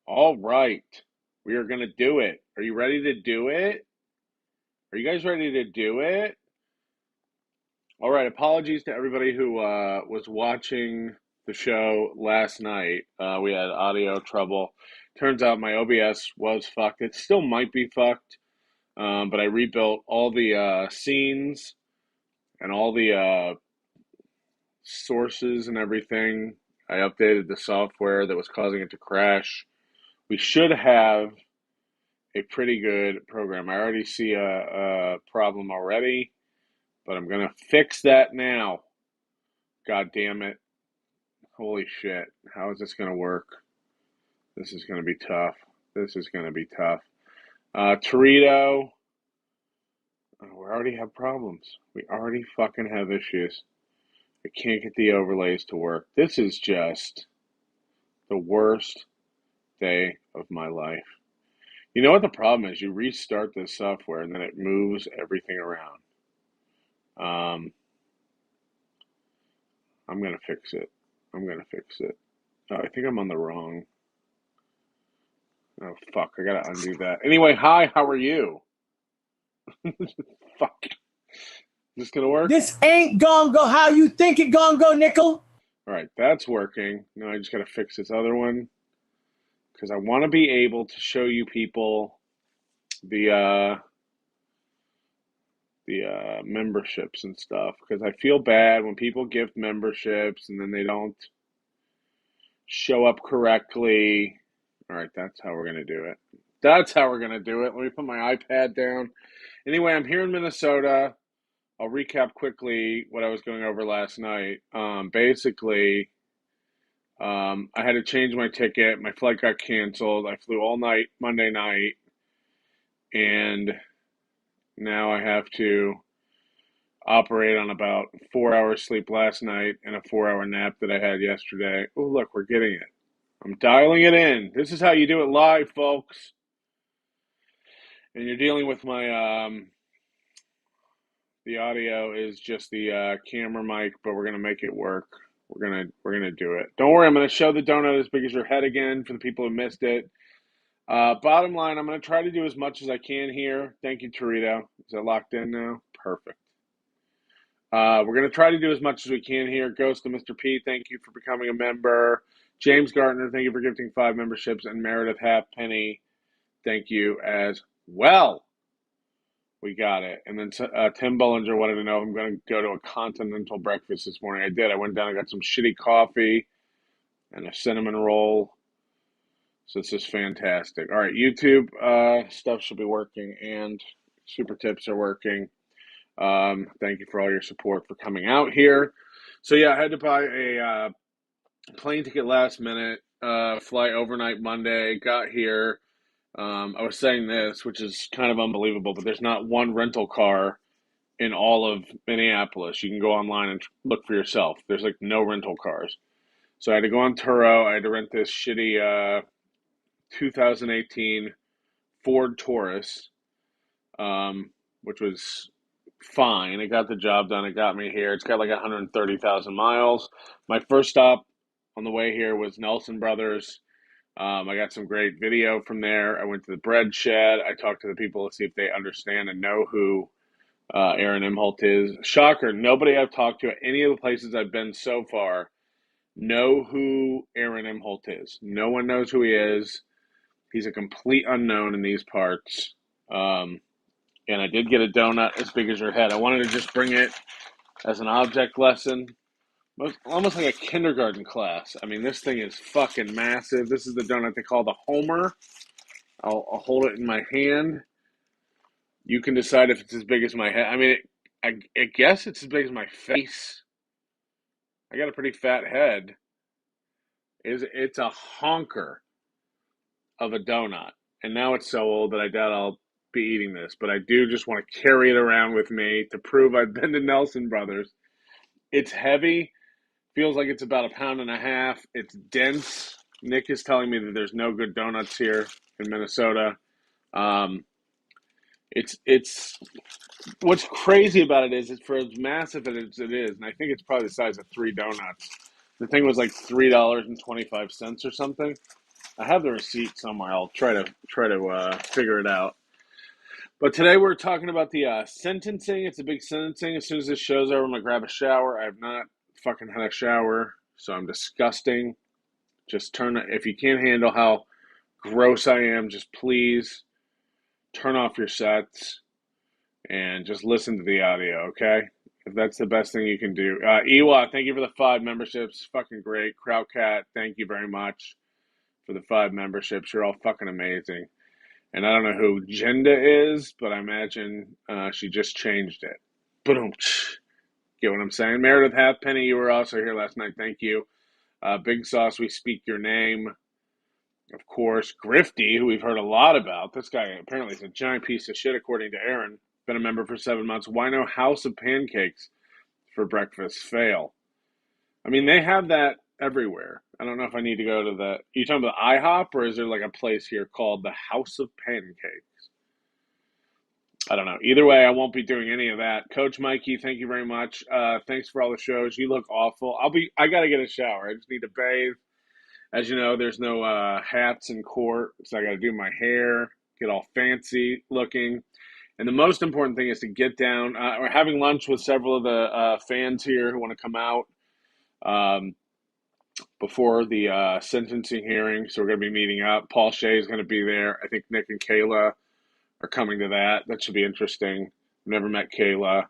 All right. We are going to do it. Are you ready to do it? Are you guys ready to do it? All right. Apologies to everybody who was watching the show last night. We had audio trouble. Turns out my OBS was fucked. It still might be fucked, but I rebuilt all the scenes and all the sources and everything. I updated the software that was causing it to crash. We should have a pretty good program. I already see a problem already, but I'm going to fix that now. God damn it. Holy shit. How is this going to work? This is going to be tough. This is going to be tough. Torito. Oh, we already have problems. We already fucking have issues. I can't get the overlays to work. This is just the worst day of my life. You know what the problem is? You restart this software and then it moves everything around. I'm going to fix it. Oh, I think I'm on the wrong. Oh, fuck. I got to undo that. Anyway, hi. How are you? Fuck. Is this going to work? This ain't gonna go how you think it gonna go, nickel. All right. That's working. Now I just got to fix this other one because I want to be able to show you people the memberships and stuff because I feel bad when people gift memberships and then they don't show up correctly. All right, that's how we're going to do it. Let me put my iPad down. Anyway, I'm here in Minnesota. I'll recap quickly what I was going over last night. Basically, I had to change my ticket. My flight got canceled. I flew all night Monday night, and now I have to operate on about 4 hours sleep last night and a 4 hour nap that I had yesterday. Oh, look, we're getting it. I'm dialing it in. This is how you do it live, folks. And you're dealing with my, the audio is just the camera mic, but we're gonna make it work. We're gonna do it. Don't worry, I'm gonna show the donut as big as your head again for the people who missed it. Bottom line, I'm gonna try to do as much as I can here. Thank you, Torito. Is that locked in now? Perfect. We're going to try to do as much as we can here. Ghost to Mr. P, thank you for becoming a member. James Gartner, thank you for gifting 5 memberships. And Meredith Halfpenny, thank you as well. We got it. And then Tim Bullinger wanted to know if I'm going to go to a continental breakfast this morning. I did. I went down and got some shitty coffee and a cinnamon roll. So this is fantastic. All right, YouTube stuff should be working and super tips are working. Thank you for all your support for coming out here. So yeah, I had to buy a plane ticket last minute, fly overnight Monday, got here. I was saying this, which is kind of unbelievable, but there's not one rental car in all of Minneapolis. You can go online and look for yourself. There's like no rental cars. So I had to go on Turo. I had to rent this shitty 2018 Ford Taurus, which was fine. It got the job done. It got me here. It's got like 130,000 miles. My first stop on the way here was Nelson Brothers. I got some great video from there. I went to the bread shed. I talked to the people to see if they understand and know who Aaron IMHOLTE is. Shocker, nobody I've talked to at any of the places I've been so far know who Aaron IMHOLTE is. No one knows who he is. He's a complete unknown in these parts. And I did get a donut as big as your head. I wanted to just bring it as an object lesson. Almost like a kindergarten class. I mean, this thing is fucking massive. This is the donut they call the Homer. I'll hold it in my hand. You can decide if it's as big as my head. I mean, I guess it's as big as my face. I got a pretty fat head. It's a honker of a donut. And now it's so old that I doubt I'll be eating this, but I do just want to carry it around with me to prove I've been to Nelson Brothers. It's heavy, feels like it's about 1.5 pounds. It's dense. Nick is telling me that there's no good donuts here in Minnesota. It's what's crazy about it is it's for as massive as it is, and I think it's probably the size of 3 donuts. The thing was like $3.25 or something. I have the receipt somewhere. I'll try to figure it out. But today we're talking about the sentencing. It's a big sentencing. As soon as this show's over, I'm gonna grab a shower. I have not fucking had a shower, so I'm disgusting. Just turn it. If you can't handle how gross I am, just please turn off your sets and just listen to the audio, okay? If that's the best thing you can do. Ewa, thank you for the 5 memberships. Fucking great. Crowdcat, thank you very much for the 5 memberships. You're all fucking amazing. And I don't know who Jenda is, but I imagine she just changed it. Boom. Get what I'm saying? Meredith Halfpenny, you were also here last night. Thank you. Big Sauce, we speak your name. Of course, Grifty, who we've heard a lot about. This guy apparently is a giant piece of shit, according to Aaron. Been a member for 7 months. Why no House of Pancakes for breakfast? Fail. I mean, they have that everywhere. I don't know if I need to go to the... You talking about IHOP, or is there like a place here called the House of Pancakes? I don't know. Either way, I won't be doing any of that. Coach Mikey, thank you very much. Thanks for all the shows. You look awful. I got to get a shower. I just need to bathe. As you know, there's no hats in court, so I got to do my hair, get all fancy looking. And the most important thing is to get down. We're having lunch with several of the fans here who want to come out before the sentencing hearing. So we're going to be meeting up. Paul Shea is going to be there. I think Nick and Kayla are coming to that. That should be interesting. Never met Kayla.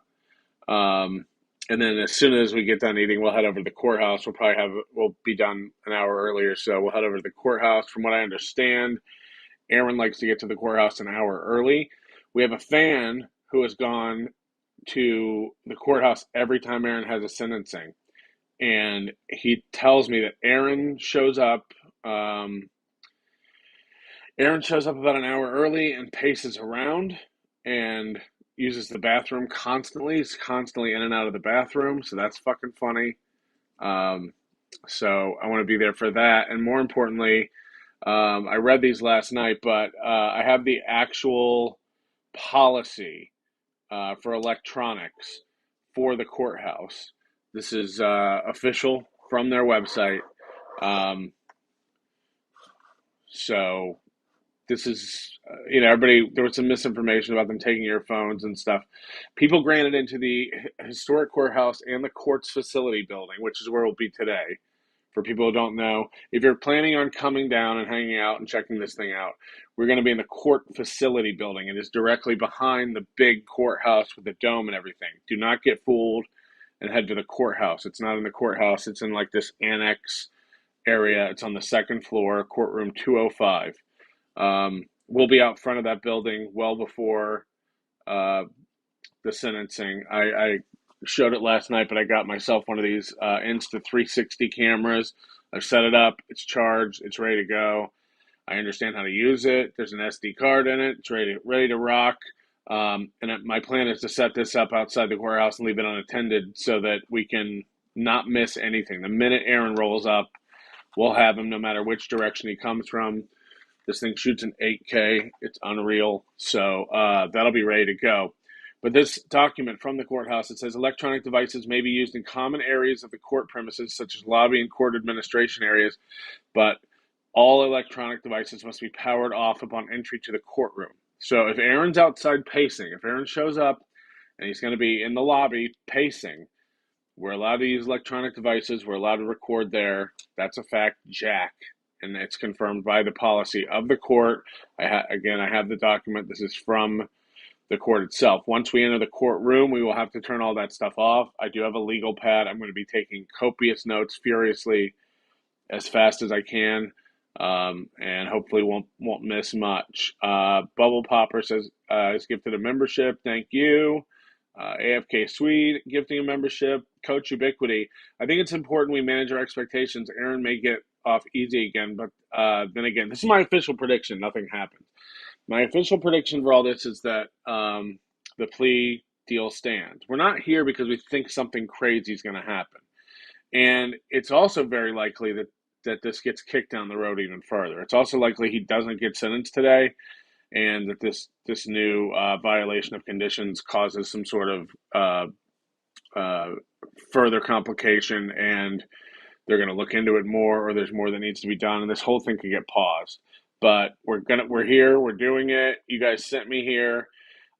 And then as soon as we get done eating, we'll head over to the courthouse. We'll be done an hour earlier, so we'll head over to the courthouse. From what I understand, Aaron likes to get to the courthouse an hour early. We have a fan who has gone to the courthouse every time Aaron has a sentencing. And he tells me that Aaron shows up about an hour early and paces around and uses the bathroom constantly. He's constantly in and out of the bathroom, so that's fucking funny. So I want to be there for that. And more importantly, I read these last night, but I have the actual policy for electronics for the courthouse. This is official from their website. So this is, everybody, there was some misinformation about them taking your phones and stuff. People granted into the historic courthouse and the court's facility building, which is where we'll be today. For people who don't know, if you're planning on coming down and hanging out and checking this thing out, we're going to be in the court facility building. It is directly behind the big courthouse with the dome and everything. Do not get fooled and head to the courthouse. It's not in the courthouse. It's in like this annex area. It's on the 2nd floor, courtroom 205. We'll be out front of that building well before the sentencing. I showed it last night, but I got myself one of these Insta360 cameras. I've set it up. It's charged. It's ready to go. I understand how to use it. There's an SD card in it. It's ready to rock. And my plan is to set this up outside the courthouse and leave it unattended so that we can not miss anything. The minute Aaron rolls up, we'll have him no matter which direction he comes from. This thing shoots in 8K. It's unreal. So that'll be ready to go. But this document from the courthouse, it says electronic devices may be used in common areas of the court premises, such as lobby and court administration areas, but all electronic devices must be powered off upon entry to the courtroom. So if Aaron's outside pacing, if Aaron shows up and he's going to be in the lobby pacing, we're allowed to use electronic devices. We're allowed to record there. That's a fact, Jack. And it's confirmed by the policy of the court. Again, I have the document. This is from the court itself. Once we enter the courtroom, we will have to turn all that stuff off. I do have a legal pad. I'm going to be taking copious notes furiously as fast as I can, and hopefully won't miss much. Bubble Popper says is gifted a membership. Thank you. AFK Swede gifting a membership. Coach Ubiquity. I think it's important we manage our expectations. Aaron may get off easy again, but then again, this is my official prediction. Nothing happens. My official prediction for all this is that the plea deal stands. We're not here because we think something crazy is going to happen. And it's also very likely that this gets kicked down the road even further. It's also likely he doesn't get sentenced today and that this new violation of conditions causes some sort of further complication and they're going to look into it more, or there's more that needs to be done, and this whole thing could get paused. But we're here, we're doing it. You guys sent me here.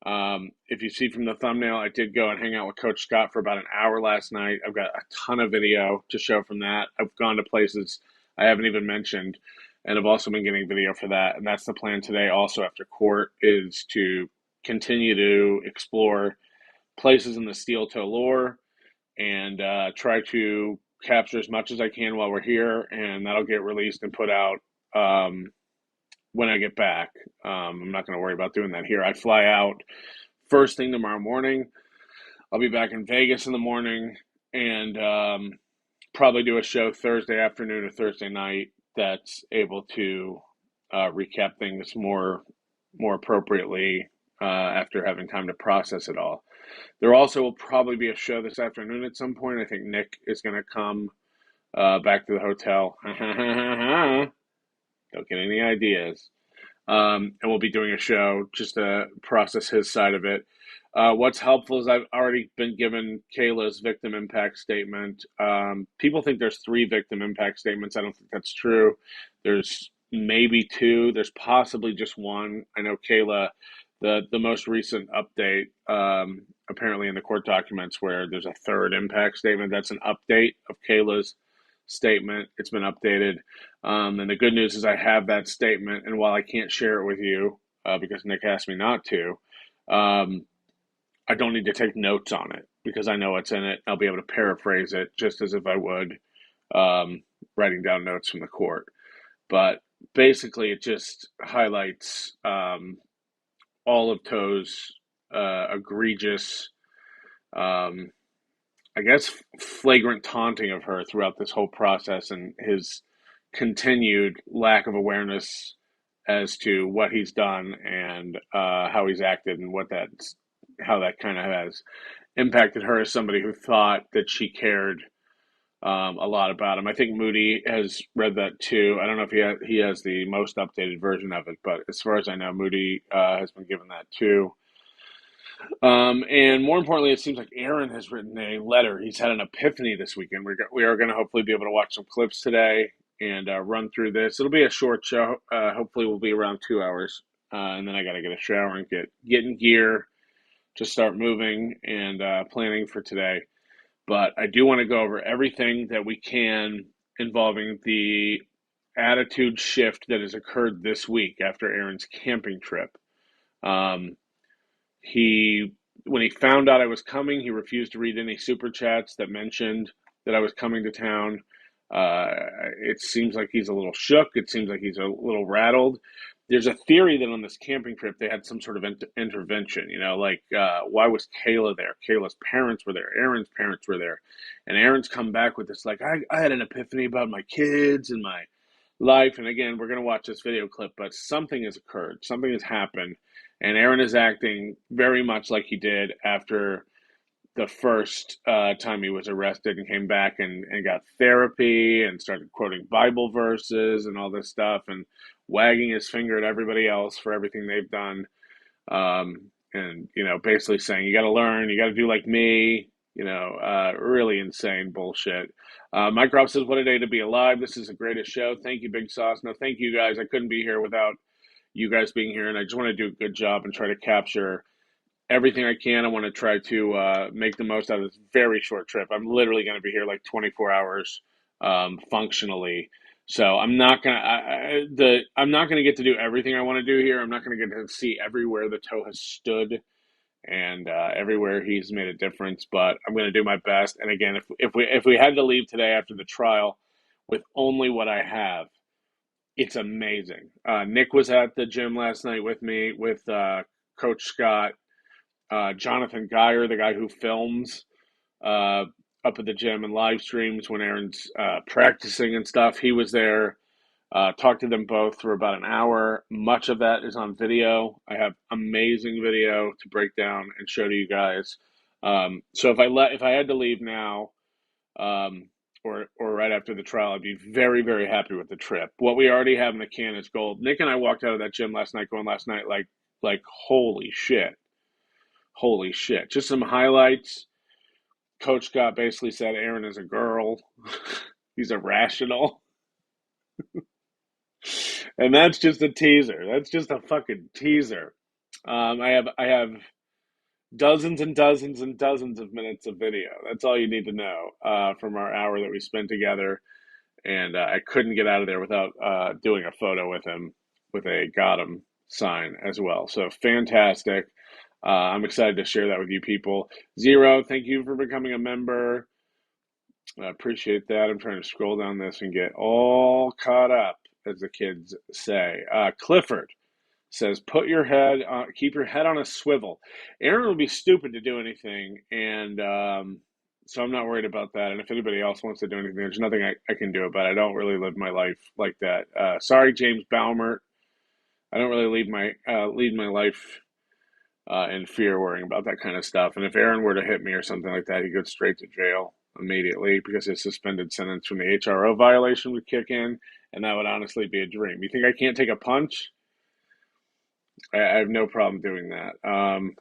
If you see from the thumbnail, I did go and hang out with Coach Scott for about an hour last night. I've got a ton of video to show from that. I've gone to places I haven't even mentioned, and I've also been getting video for that. And that's the plan today, also after court, is to continue to explore places in the steel toe lore and try to capture as much as I can while we're here, and that'll get released and put out when I get back. I'm not going to worry about doing that here. I fly out first thing tomorrow morning. I'll be back in Vegas in the morning, and probably do a show Thursday afternoon or Thursday night that's able to recap things more appropriately after having time to process it all. There also will probably be a show this afternoon at some point. I think Nick is going to come back to the hotel. Don't get any ideas. And we'll be doing a show just to process his side of it. What's helpful is I've already been given Kayla's victim impact statement. People think there's 3 victim impact statements. I don't think that's true. There's maybe 2. There's possibly just 1. I know Kayla, the most recent update, apparently in the court documents where there's a 3rd impact statement. That's an update of Kayla's statement. It's been updated. And the good news is I have that statement. And while I can't share it with you because Nick asked me not to, I don't need to take notes on it because I know it's in it. I'll be able to paraphrase it just as if I would writing down notes from the court. But basically, it just highlights all of Toe's egregious, I guess, flagrant taunting of her throughout this whole process, and his continued lack of awareness as to what he's done and how he's acted, and how that kind of has impacted her as somebody who thought that she cared a lot about him. I think Moody has read that too. I don't know if he has the most updated version of it, but as far as I know, Moody has been given that too. And more importantly, it seems like Aaron has written a letter. He's had an epiphany this weekend. We are going to hopefully be able to watch some clips today and run through this. It'll be a short show. Hopefully we'll be around 2 hours. And then I got to get a shower and get in gear to start moving and planning for today. But I do want to go over everything that we can involving the attitude shift that has occurred this week after Aaron's camping trip. When he found out I was coming, he refused to read any super chats that mentioned that I was coming to town. It seems like he's a little shook. It seems like he's a little rattled. There's a theory that on this camping trip, they had some sort of intervention, why was Kayla there? Kayla's parents were there. Aaron's parents were there. And Aaron's come back with this, like, I had an epiphany about my kids and my life. And again, we're going to watch this video clip, but something has occurred. Something has happened. And Aaron is acting very much like he did after the first time he was arrested and came back and got therapy and started quoting Bible verses and all this stuff and wagging his finger at everybody else for everything they've done. And, basically saying, you got to learn, you got to do like me, really insane bullshit. Mike Robb says, what a day to be alive. This is the greatest show. Thank you, Big Sauce. No, thank you guys. I couldn't be here without you guys being here. And I just want to do a good job and try to capture everything I can. I want to try to make the most out of this very short trip. I'm literally going to be here like 24 hours functionally. So I'm not gonna get to do everything I want to do here. I'm not gonna get to see everywhere the Toe has stood and everywhere he's made a difference. But I'm gonna do my best. And again, if we had to leave today after the trial with only what I have, it's amazing. Nick was at the gym last night with me with Coach Scott. Jonathan Geyer, the guy who films up at the gym and live streams when Aaron's practicing and stuff, he was there. Talked to them both for about an hour. Much of that is on video. I have amazing video to break down and show to you guys. So if I had to leave now, or right after the trial, I'd be very, very happy with the trip. What we already have in the can is gold. Nick and I walked out of that gym last night like holy shit. Holy shit. Just some highlights. Coach Scott basically said Aaron is a girl. He's irrational. And that's just a teaser. That's just a fucking teaser. I have dozens and dozens and dozens of minutes of video. That's all you need to know from our hour that we spent together. And I couldn't get out of there without doing a photo with him with a got him sign as well. So fantastic. I'm excited to share that with you people. Zero, thank you for becoming a member. I appreciate that. I'm trying to scroll down this and get all caught up, as the kids say. Clifford says, keep your head on a swivel. Aaron would be stupid to do anything, and so I'm not worried about that. And if anybody else wants to do anything, there's nothing I can do about it. I don't really live my life like that. Sorry, James Baumert. I don't really lead my life in fear, worrying about that kind of stuff. And if Aaron were to hit me or something like that, he'd go straight to jail immediately because his suspended sentence from the HRO violation would kick in, and that would honestly be a dream. You think I can't take a punch? I have no problem doing that.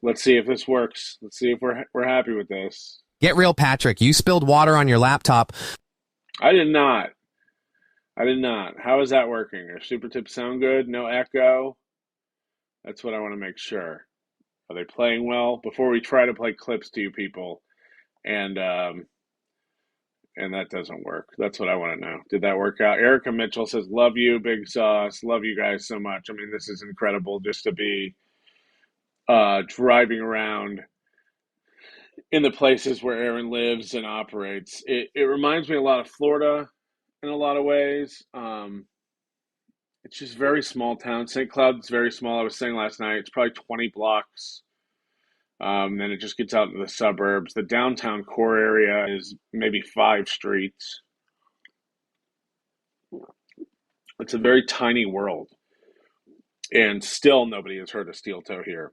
Let's see if this works. Let's see if we're happy with this. Get real, Patrick. You spilled water on your laptop. I did not. How is that working? Are super tips sound good? No echo? That's what I want to make sure. Are they playing well? Before we try to play clips to you people, and that doesn't work. That's what I want to know. Did that work out? Erica Mitchell says, love you, Big Sauce. Love you guys so much. I mean, this is incredible just to be driving around in the places where Aaron lives and operates. It reminds me a lot of Florida in a lot of ways. It's just very small town. St. Cloud's very small. I was saying last night, it's probably 20 blocks. Then it just gets out into the suburbs. The downtown core area is maybe 5 streets. It's a very tiny world. And still nobody has heard of Steel Toe here.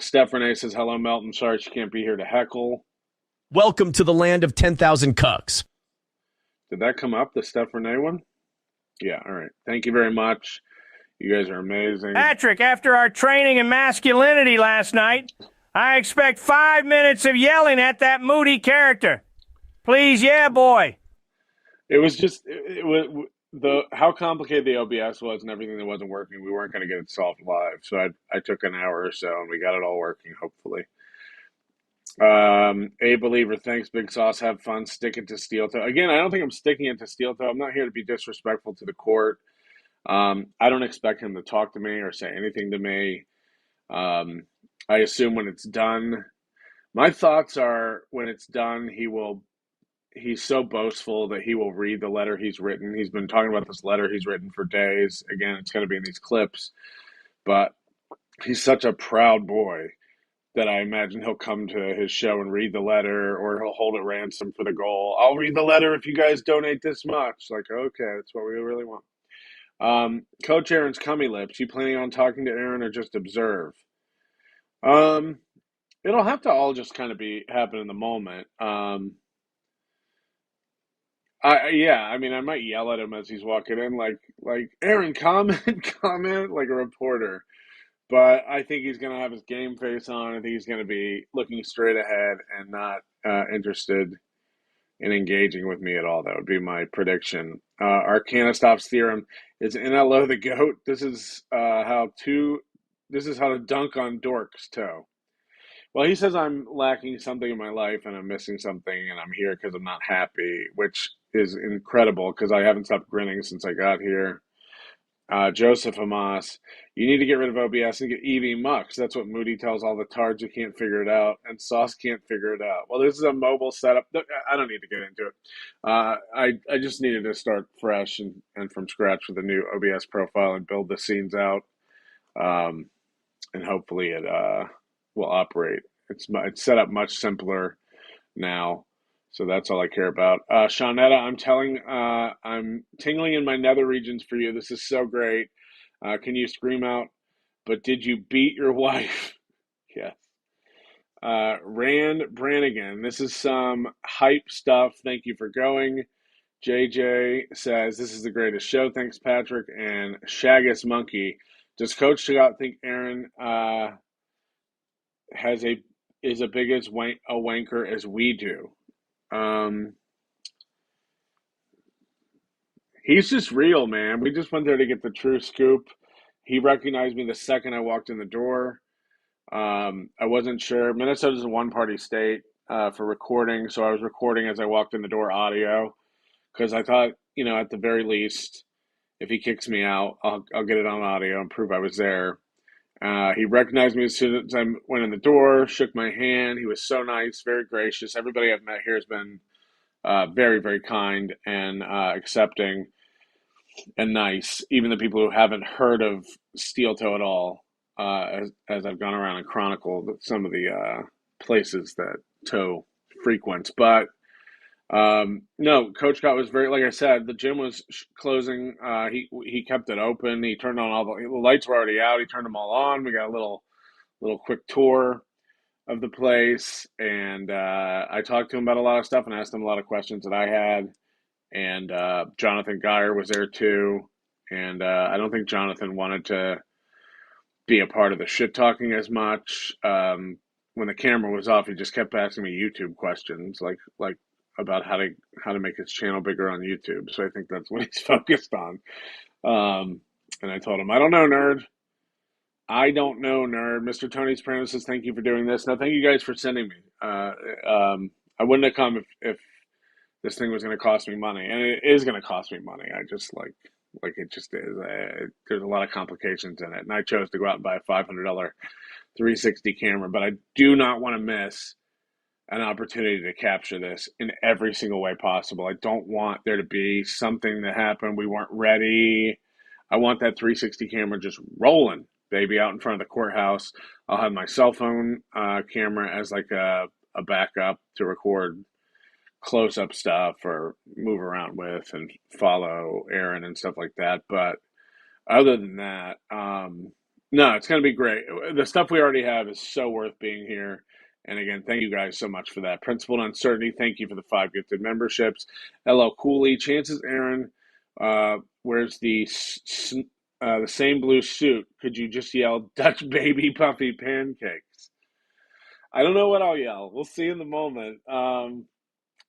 Steph Renee says, hello, Melton. Sorry she can't be here to heckle. Welcome to the land of 10,000 cucks. Did that come up, the Steph Renee one? Yeah, all right. Thank you very much. You guys are amazing. Patrick, after our training in masculinity last night, I expect 5 minutes of yelling at that moody character. Please, yeah, boy. It was just how complicated the OBS was and everything that wasn't working. We weren't going to get it solved live, so I took an hour or so and we got it all working. Hopefully. A believer, thanks, Big Sauce. Have fun. Stick it to Steel Toe. Again, I don't think I'm sticking it to Steel Toe. I'm not here to be disrespectful to the court. I don't expect him to talk to me or say anything to me. I assume when it's done, my thoughts are when it's done, he's so boastful that he will read the letter he's written. He's been talking about this letter he's written for days. Again, it's going to be in these clips, but he's such a proud boy that I imagine he'll come to his show and read the letter, or he'll hold it ransom for the goal. I'll read the letter if you guys donate this much. Like, okay, that's what we really want. Coach Aaron's cummy lips. You planning on talking to Aaron or just observe? It'll have to all just kind of happen in the moment. I mean, I might yell at him as he's walking in, like Aaron, comment, like a reporter. But I think he's going to have his game face on. I think he's going to be looking straight ahead and not interested in engaging with me at all. That would be my prediction. Arcanastops theorem is NLO the GOAT. This is how to dunk on Dork's toe. Well, he says I'm lacking something in my life and I'm missing something and I'm here because I'm not happy, which is incredible because I haven't stopped grinning since I got here. Joseph Hamas, you need to get rid of OBS and get EV Mux. That's what Moody tells all the tards who can't figure it out, and Sauce can't figure it out. Well, this is a mobile setup. I don't need to get into it. I just needed to start fresh and from scratch with a new OBS profile and build the scenes out, and hopefully it will operate. It's set up much simpler now. So that's all I care about. Shawnetta, I'm tingling in my nether regions for you. This is so great. Can you scream out, but did you beat your wife? Yes. Rand Brannigan, this is some hype stuff. Thank you for going. JJ says, this is the greatest show. Thanks, Patrick. And Shaggus Monkey, does Coach Chagat think Aaron is a big as a wanker as we do? He's just real, man. We just went there to get the true scoop. He recognized me the second I walked in the door. I wasn't sure. Minnesota's a one-party state for recording, so I was recording as I walked in the door audio because I thought, at the very least, if he kicks me out, I'll get it on audio and prove I was there. He recognized me as soon as I went in the door, shook my hand. He was so nice, very gracious. Everybody I've met here has been very, very kind and accepting and nice. Even the people who haven't heard of Steel Toe at all, as I've gone around and chronicled some of the places that Toe frequents. But no, Coach Scott was very, like I said, the gym was closing. He kept it open. He turned on all the lights were already out. He turned them all on. We got a little quick tour of the place, and I talked to him about a lot of stuff and asked him a lot of questions that I had. And Jonathan Geyer was there too. And I don't think Jonathan wanted to be a part of the shit talking as much. When the camera was off, he just kept asking me YouTube questions, like about how to make his channel bigger on YouTube. So I think that's what he's focused on. And I told him, I don't know, nerd. I don't know, nerd. Mr. Tony Soprano says, thank you for doing this. No, thank you guys for sending me. I wouldn't have come if this thing was going to cost me money. And it is going to cost me money. I just like it just is. There's a lot of complications in it. And I chose to go out and buy a $500 360 camera. But I do not want to miss an opportunity to capture this in every single way possible. I don't want there to be something that happened. We weren't ready. I want that 360 camera just rolling, baby, out in front of the courthouse. I'll have my cell phone camera as like a backup to record close-up stuff or move around with and follow Aaron and stuff like that. But other than that, no, it's going to be great. The stuff we already have is so worth being here. And again, thank you guys so much for that. Principled Uncertainty, thank you for the 5 gifted memberships. LL Cooley, Chances Aaron wears the same blue suit. Could you just yell Dutch baby puffy pancakes? I don't know what I'll yell. We'll see in the moment.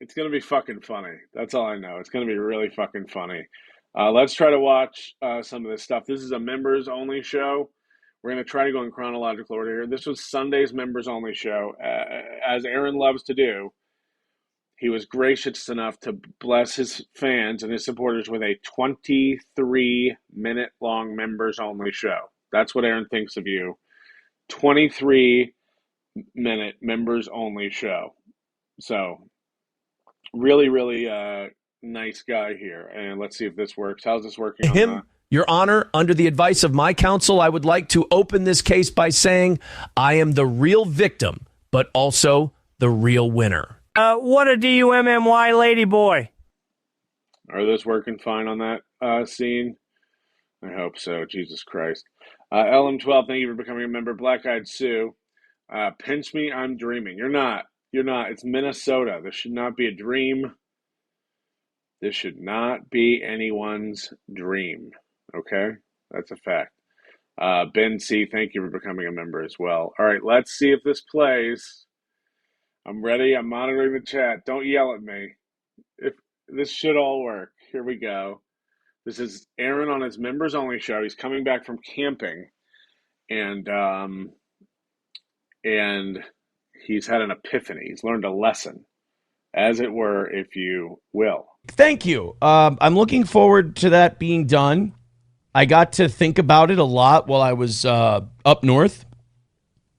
It's going to be fucking funny. That's all I know. It's going to be really fucking funny. Let's try to watch some of this stuff. This is a members only show. We're going to try to go in chronological order here. This was Sunday's members only show. As Aaron loves to do, he was gracious enough to bless his fans and his supporters with a 23-minute long members only show. That's what Aaron thinks of you. 23-minute members only show. So really, really nice guy here. And let's see if this works. How's this working? Him, Your Honor, under the advice of my counsel, I would like to open this case by saying I am the real victim, but also the real winner. What a D-U-M-M-Y lady boy. Are those working fine on that scene? I hope so. Jesus Christ. LM12, thank you for becoming a member. Black Eyed Sue. Pinch me, I'm dreaming. You're not. You're not. It's Minnesota. This should not be a dream. This should not be anyone's dream. Okay? That's a fact. Ben C., thank you for becoming a member as well. All right, let's see if this plays. I'm ready. I'm monitoring the chat. Don't yell at me. If this should all work. Here we go. This is Aaron on his members only show. He's coming back from camping, and he's had an epiphany. He's learned a lesson, as it were, if you will. Thank you. I'm looking forward to that being done. I got to think about it a lot while I was up north,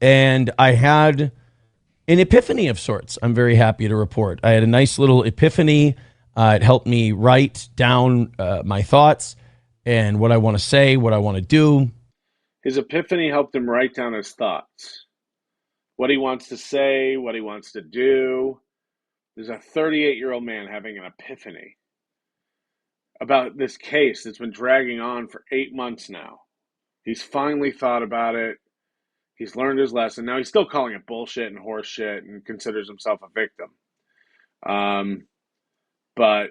and I had an epiphany of sorts. I'm very happy to report. I had a nice little epiphany. It helped me write down my thoughts and what I want to say, what I want to do. His epiphany helped him write down his thoughts, what he wants to say, what he wants to do. There's a 38-year-old man having an epiphany about this case that's been dragging on for 8 months now. He's finally thought about it. He's learned his lesson. Now he's still calling it bullshit and horse shit and considers himself a victim. But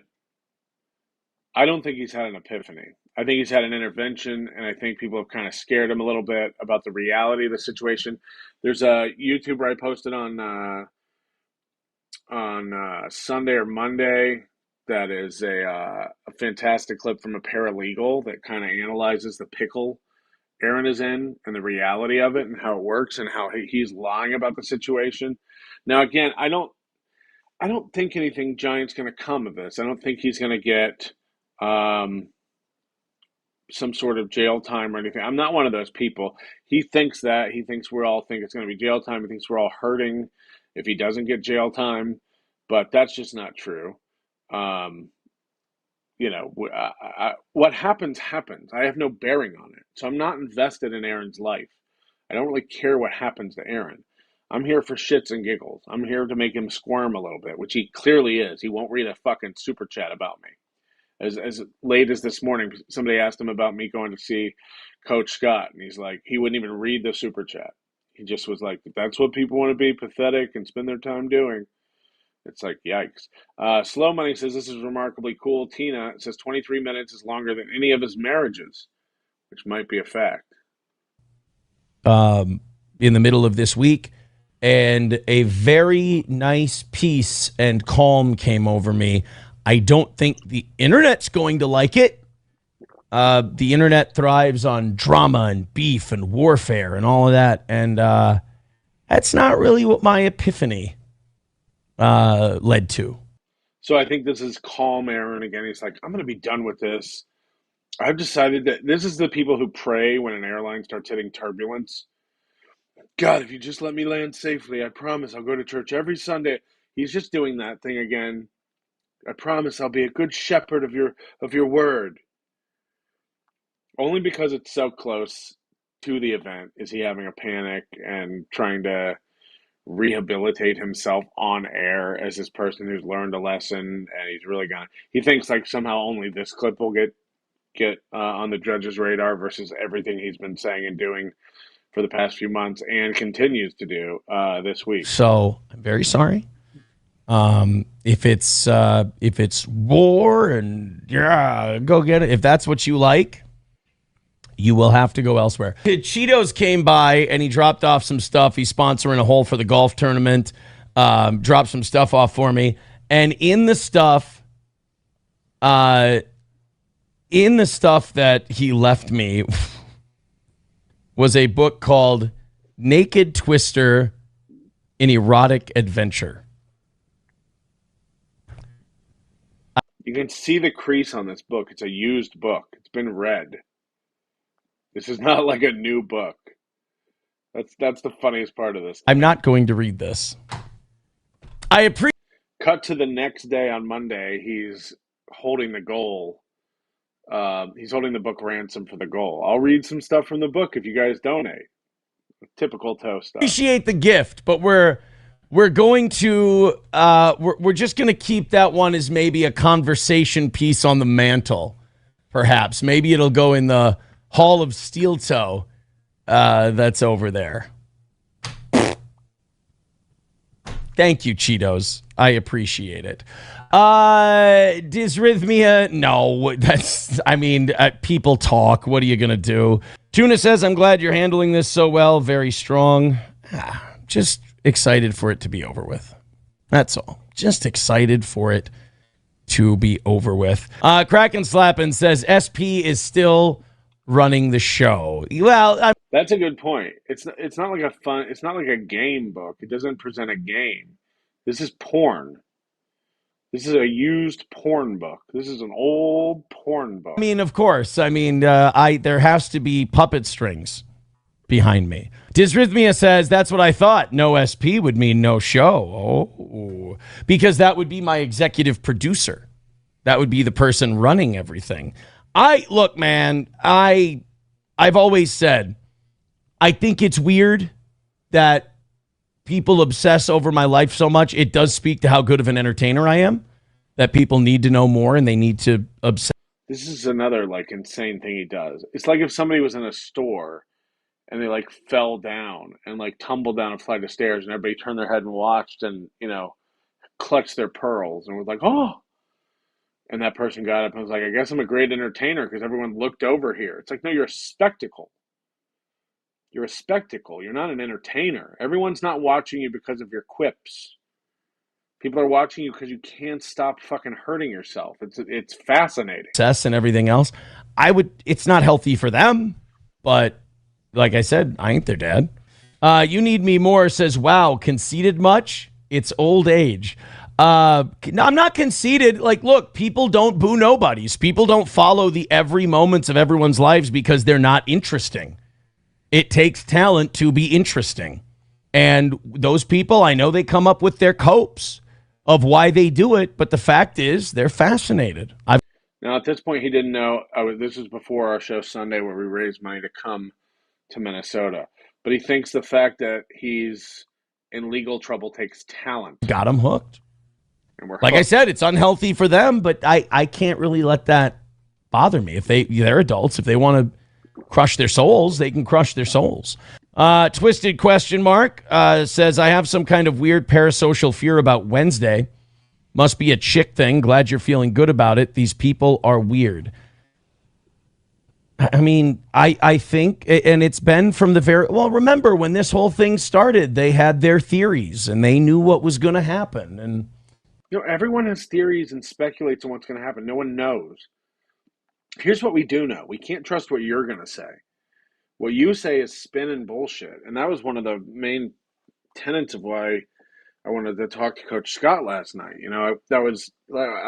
I don't think he's had an epiphany. I think he's had an intervention, and I think people have kind of scared him a little bit about the reality of the situation. There's a YouTuber I posted on Sunday or Monday that is a fantastic clip from a paralegal that kind of analyzes the pickle Aaron is in and the reality of it and how it works and how he's lying about the situation. Now, again, I don't think anything giant's going to come of this. I don't think he's going to get some sort of jail time or anything. I'm not one of those people. He thinks that. He thinks we all think it's going to be jail time. He thinks we're all hurting if he doesn't get jail time, but that's just not true. What happens, happens. I have no bearing on it. So I'm not invested in Aaron's life. I don't really care what happens to Aaron. I'm here for shits and giggles. I'm here to make him squirm a little bit, which he clearly is. He won't read a fucking super chat about me. As late as this morning, somebody asked him about me going to see Coach Scott, and he's like, he wouldn't even read the super chat. He just was like, that's what people want to be, pathetic and spend their time doing. It's like, yikes. Slow Money says, this is remarkably cool. Tina says 23 minutes is longer than any of his marriages, which might be a fact. In the middle of this week, and a very nice peace and calm came over me. I don't think the internet's going to like it. The internet thrives on drama and beef and warfare and all of that. And that's not really what my epiphany led to. So I think this is calm Aaron again. He's like, I'm going to be done with this. I've decided that this is the people who pray when an airline starts hitting turbulence. God, if you just let me land safely, I promise I'll go to church every Sunday. He's just doing that thing again. I promise I'll be a good shepherd of your word. Only because it's so close to the event is he having a panic and trying to rehabilitate himself on air as this person who's learned a lesson, and he's really gone. He thinks like somehow only this clip will get on the judge's radar versus everything he's been saying and doing for the past few months and continues to do this week. So I'm very sorry. If it's war and go get it. If that's what you like, you will have to go elsewhere. Cheetos came by and he dropped off some stuff. He's sponsoring a hole for the golf tournament. Dropped some stuff off for me. And in the stuff that he left me was a book called Naked Twister, an Erotic Adventure. You can see the crease on this book. It's a used book. It's been read. This is not like a new book. That's the funniest part of this. I'm not going to read this. I appreciate. Cut to the next day on Monday. He's holding the goal. He's holding the book ransom for the goal. I'll read some stuff from the book if you guys donate. Typical toast stuff. Appreciate the gift, but we're going to we're just going to keep that one as maybe a conversation piece on the mantle. Perhaps maybe it'll go in the Hall of Steel Toe that's over there. Thank you, Cheetos. I appreciate it. Dysrhythmia, no, people talk. What are you going to do? Tuna says, I'm glad you're handling this so well. Very strong. Just excited for it to be over with. That's all. Just excited for it to be over with. Kraken Slappin says, SP is still running the show. Well, that's a good point. It's not like it's not like a game book. It doesn't present a game. This is porn. This is a used porn book. This is an old porn book. I mean, of course. I mean, there has to be puppet strings behind me. Dysrhythmia says, that's what I thought. No SP would mean no show. Oh, because that would be my executive producer. That would be the person running everything. Look, man, I've always said, I think it's weird that people obsess over my life so much. It does speak to how good of an entertainer I am, that people need to know more and they need to obsess. This is another like insane thing he does. It's like if somebody was in a store and they like fell down and like tumbled down a flight of stairs and everybody turned their head and watched and, clutched their pearls and was like, oh. And that person got up and was like, I guess I'm a great entertainer because everyone looked over here. It's like, no, you're a spectacle. You're a spectacle. You're not an entertainer. Everyone's not watching you because of your quips. People are watching you because you can't stop fucking hurting yourself. It's fascinating. And everything else. It's not healthy for them, but like I said, I ain't their dad. You Need Me More says, wow, conceited much? It's old age. No, I'm not conceited. Like, look, people don't boo nobodies. People don't follow the every moments of everyone's lives because they're not interesting. It takes talent to be interesting. And those people, I know they come up with their copes of why they do it, but the fact is they're fascinated. Now, at this point, he didn't know. This was before our show Sunday where we raised money to come to Minnesota. But he thinks the fact that he's in legal trouble takes talent. Got him hooked. And we're like hooked. I said, it's unhealthy for them, but I can't really let that bother me. If they're adults, if they want to crush their souls, they can crush their souls. Twisted question mark says, I have some kind of weird parasocial fear about Wednesday. Must be a chick thing. Glad you're feeling good about it. These people are weird. I mean, I think, and it's been from the remember when this whole thing started, they had their theories and they knew what was going to happen. And everyone has theories and speculates on what's going to happen. No one knows. Here's what we do know. We can't trust what you're going to say. What you say is spin and bullshit. And that was one of the main tenets of why I wanted to talk to Coach Scott last night. I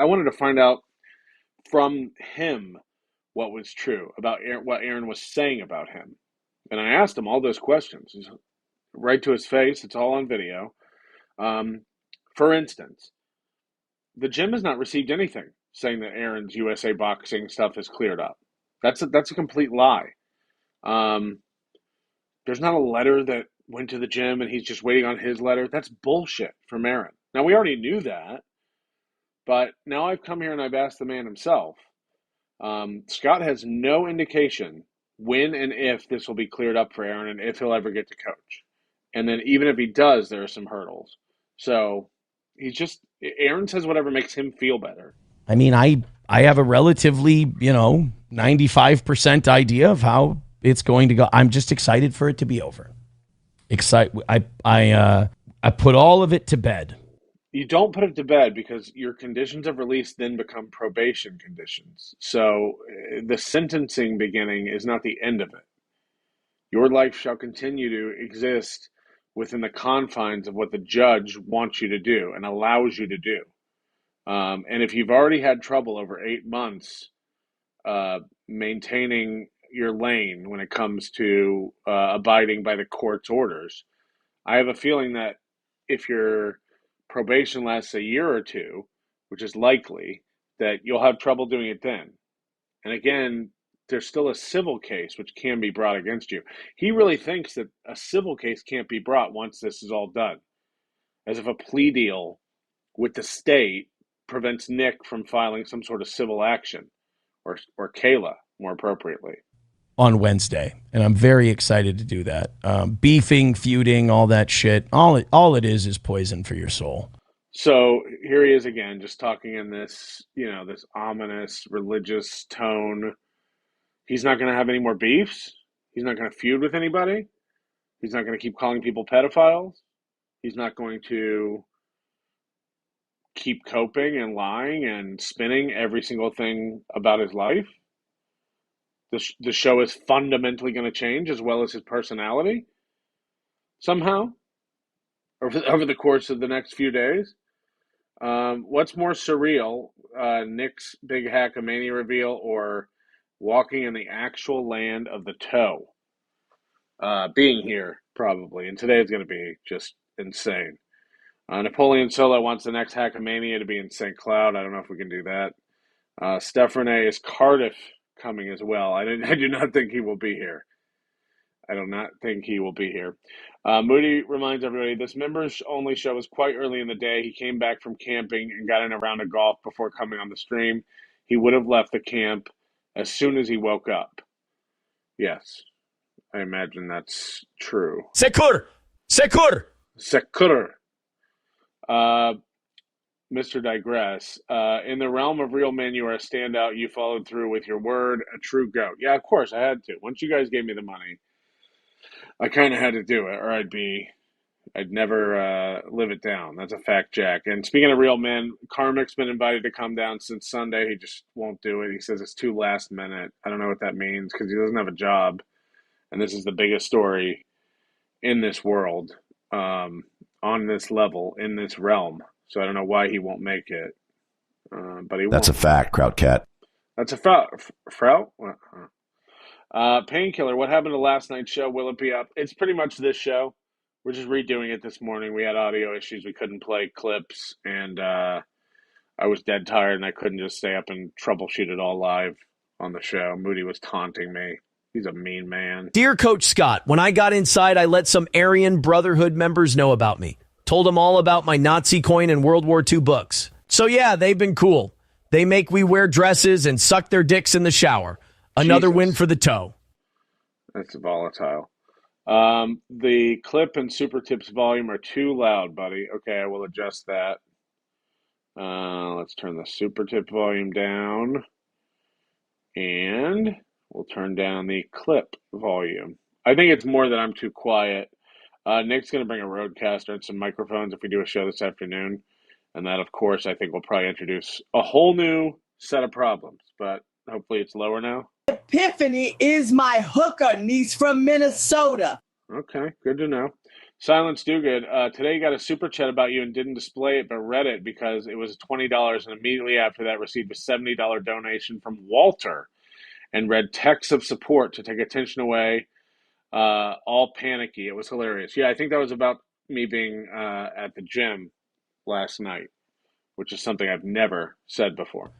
wanted to find out from him what was true about what Aaron was saying about him. And I asked him all those questions. Right to his face. It's all on video. For instance, the gym has not received anything saying that Aaron's USA boxing stuff is cleared up. That's a complete lie. There's not a letter that went to the gym and he's just waiting on his letter. That's bullshit from Aaron. Now, we already knew that, but now I've come here and I've asked the man himself. Scott has no indication when and if this will be cleared up for Aaron and if he'll ever get to coach. And then even if he does, there are some hurdles. So Aaron says whatever makes him feel better. I mean, I have a relatively, 95% idea of how it's going to go. I'm just excited for it to be over. I put all of it to bed. You don't put it to bed because your conditions of release then become probation conditions. So the sentencing beginning is not the end of it. Your life shall continue to exist within the confines of what the judge wants you to do and allows you to do. And if you've already had trouble over 8 months maintaining your lane when it comes to abiding by the court's orders, I have a feeling that if your probation lasts a year or two, which is likely, that you'll have trouble doing it then. And again, there's still a civil case which can be brought against you. He really thinks that a civil case can't be brought once this is all done, as if a plea deal with the state prevents Nick from filing some sort of civil action, or Kayla, more appropriately. On Wednesday, and I'm very excited to do that. Beefing, feuding, all that shit. All it is poison for your soul. So here he is again, just talking in this, this ominous religious tone. He's not going to have any more beefs. He's not going to feud with anybody. He's not going to keep calling people pedophiles. He's not going to keep coping and lying and spinning every single thing about his life. The show is fundamentally going to change, as well as his personality, somehow, over the course of the next few days. What's more surreal, Nick's big Hackamania reveal, or walking in the actual land of the toe? Being here, probably. And today is going to be just insane. Napoleon Solo wants the next Hackamania to be in St. Cloud. I don't know if we can do that. Steph Renee, is Cardiff coming as well? I do not think he will be here. I do not think he will be here. Moody reminds everybody this members only show was quite early in the day. He came back from camping and got in a round of golf before coming on the stream. He would have left the camp as soon as he woke up. Yes, I imagine that's true. Sekur. Mr. Digress, in the realm of real men, you are a standout. You followed through with your word, a true goat. Yeah, of course, I had to. Once you guys gave me the money, I kind of had to do it, or I'd be I'd never live it down. That's a fact, Jack. And speaking of real men, Carmick's been invited to come down since Sunday. He just won't do it. He says it's too last minute. I don't know what that means because he doesn't have a job. And this is the biggest story in this world, on this level, in this realm. So I don't know why he won't make it. But he That's won't. a fact, Krautcat. That's a Frau? Painkiller, what happened to last night's show? Will it be up? It's pretty much this show. We're just redoing it this morning. We had audio issues. We couldn't play clips, and I was dead tired, and I couldn't just stay up and troubleshoot it all live on the show. Moody was taunting me. He's a mean man. Dear Coach Scott, when I got inside, I let some Aryan Brotherhood members know about me. Told them all about my Nazi coin and World War II books. So yeah, they've been cool. They make we wear dresses and suck their dicks in the shower. Another win for the toe. That's volatile. The clip and super tips volume are too loud, buddy. Okay, I will adjust that. Let's turn the super tip volume down. And we'll turn down the clip volume. I think it's more that I'm too quiet. Nick's going to bring a roadcaster and some microphones if we do a show this afternoon. And that, of course, I think will probably introduce a whole new set of problems. But hopefully it's lower now. Epiphany is my hooker niece from Minnesota. Okay, good to know. Silence Do Good. Today you got a super chat about you and didn't display it, but read it because it was $20, and immediately after that received a $70 donation from Walter and read texts of support to take attention away, all panicky. It was hilarious. Yeah, I think that was about me being at the gym last night, which is something I've never said before.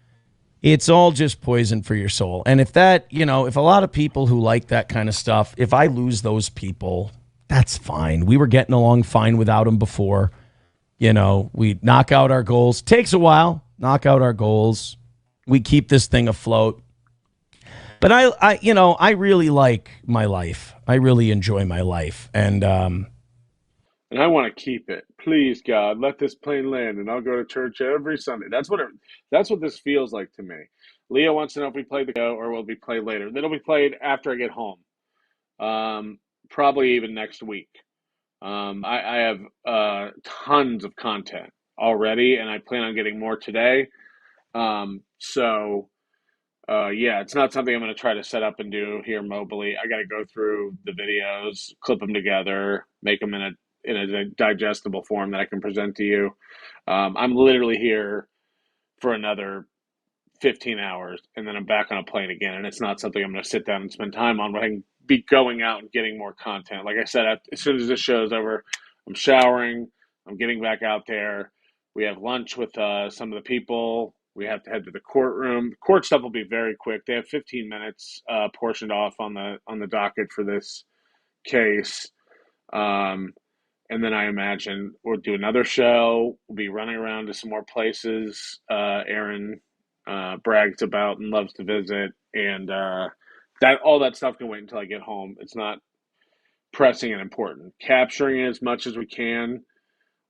It's all just poison for your soul. And if that, if a lot of people who like that kind of stuff, if I lose those people, that's fine. We were getting along fine without them before. We knock out our goals. Takes a while, knock out our goals. We keep this thing afloat. But I really like my life. I really enjoy my life. And I want to keep it. Please, God, let this plane land, and I'll go to church every Sunday. That's what this feels like to me. Leo wants to know if we play the show or will we play later. It'll be played after I get home, probably even next week. I have tons of content already, and I plan on getting more today. Yeah, it's not something I'm going to try to set up and do here mobily. I got to go through the videos, clip them together, make them in a digestible form that I can present to you. I'm literally here for another 15 hours, and then I'm back on a plane again, and it's not something I'm going to sit down and spend time on, but I can be going out and getting more content. Like I said, as soon as this show's over, I'm showering, I'm getting back out there. We have lunch with some of the people. We have to head to the courtroom. Court stuff will be very quick. They have 15 minutes portioned off on the docket for this case. And then I imagine we'll do another show. We'll be running around to some more places Aaron brags about and loves to visit. And that all that stuff can wait until I get home. It's not pressing and important. Capturing as much as we can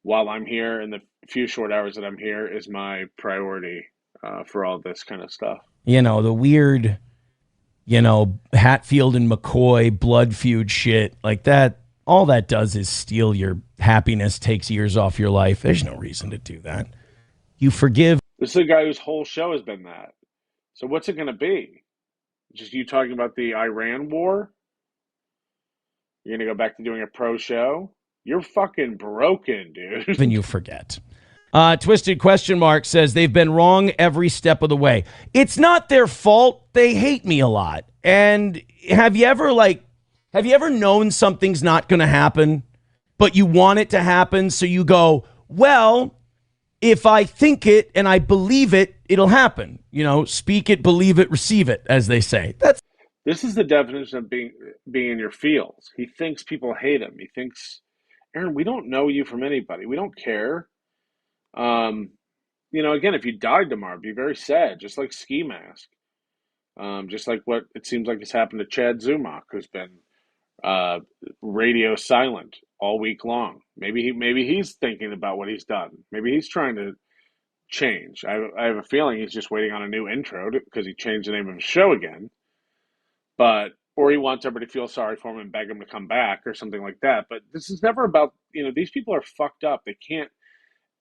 while I'm here in the few short hours that I'm here is my priority for all this kind of stuff. The weird, Hatfield and McCoy blood feud shit like that. All that does is steal your happiness, takes years off your life. There's no reason to do that. You forgive. This is a guy whose whole show has been that. So what's it going to be? Just you talking about the Iran war? You're going to go back to doing a pro show? You're fucking broken, dude. Then you forget. Twisted Question Mark says they've been wrong every step of the way. It's not their fault. They hate me a lot. And have you ever known something's not going to happen, but you want it to happen? So you go, well, if I think it and I believe it, it'll happen. Speak it, believe it, receive it, as they say. This is the definition of being in your feels. He thinks people hate him. He thinks, Aaron, we don't know you from anybody. We don't care. Again, if you died tomorrow, it'd be very sad, just like Ski Mask. Just like what it seems like has happened to Chad Zumach, who's been radio silent all week long. Maybe he's thinking about what he's done. Maybe he's trying to change. I have a feeling he's just waiting on a new intro because he changed the name of his show again. But or he wants everybody to feel sorry for him and beg him to come back or something like that. But this is never about, these people are fucked up. They can't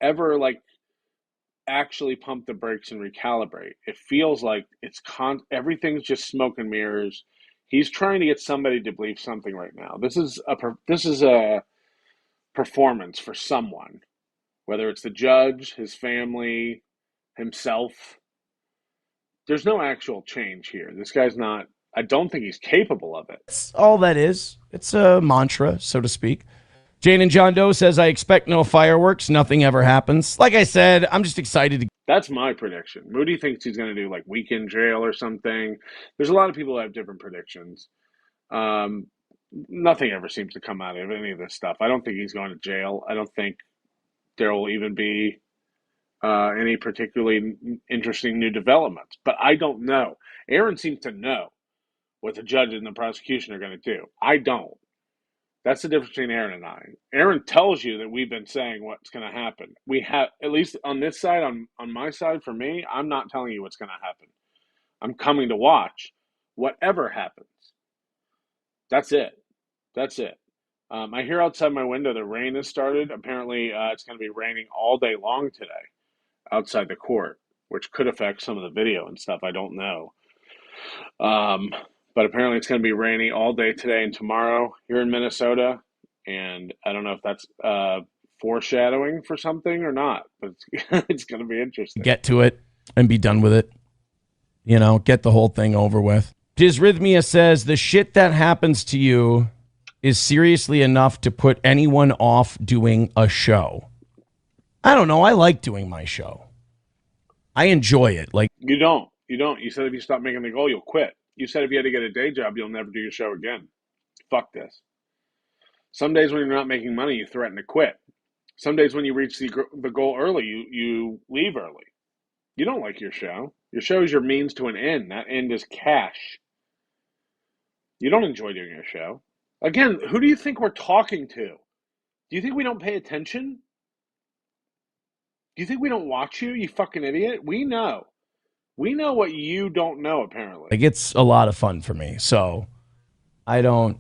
ever actually pump the brakes and recalibrate. It feels like everything's just smoke and mirrors. He's trying to get somebody to believe something right now. This is a performance for someone, whether it's the judge, his family, himself. There's no actual change here. This guy's not. I don't think he's capable of it. That's all that is. It's a mantra, so to speak. Jane and John Doe says, I expect no fireworks. Nothing ever happens. Like I said, I'm just excited to. That's my prediction. Moody thinks he's going to do week in jail or something. There's a lot of people who have different predictions. Nothing ever seems to come out of any of this stuff. I don't think he's going to jail. I don't think there will even be any particularly interesting new developments. But I don't know. Aaron seems to know what the judge and the prosecution are going to do. I don't. That's the difference between Aaron and I. Aaron tells you that we've been saying what's going to happen. We have, at least on this side, on my side, for me, I'm not telling you what's going to happen. I'm coming to watch whatever happens. That's it. That's it. I hear outside my window that rain has started. Apparently, it's going to be raining all day long today outside the court, which could affect some of the video and stuff. I don't know. But apparently it's going to be rainy all day today and tomorrow here in Minnesota. And I don't know if that's foreshadowing for something or not, but it's going to be interesting. Get to it and be done with it. Get the whole thing over with. Dysrhythmia says, the shit that happens to you is seriously enough to put anyone off doing a show. I don't know. I like doing my show. I enjoy it. You don't. You said if you stop making the goal, you'll quit. You said if you had to get a day job, you'll never do your show again. Fuck this. Some days when you're not making money, you threaten to quit. Some days when you reach the goal early, you leave early. You don't like your show. Your show is your means to an end. That end is cash. You don't enjoy doing your show. Again, who do you think we're talking to? Do you think we don't pay attention? Do you think we don't watch you, you fucking idiot? We know. We know what you don't know, apparently. It's a lot of fun for me. So I don't,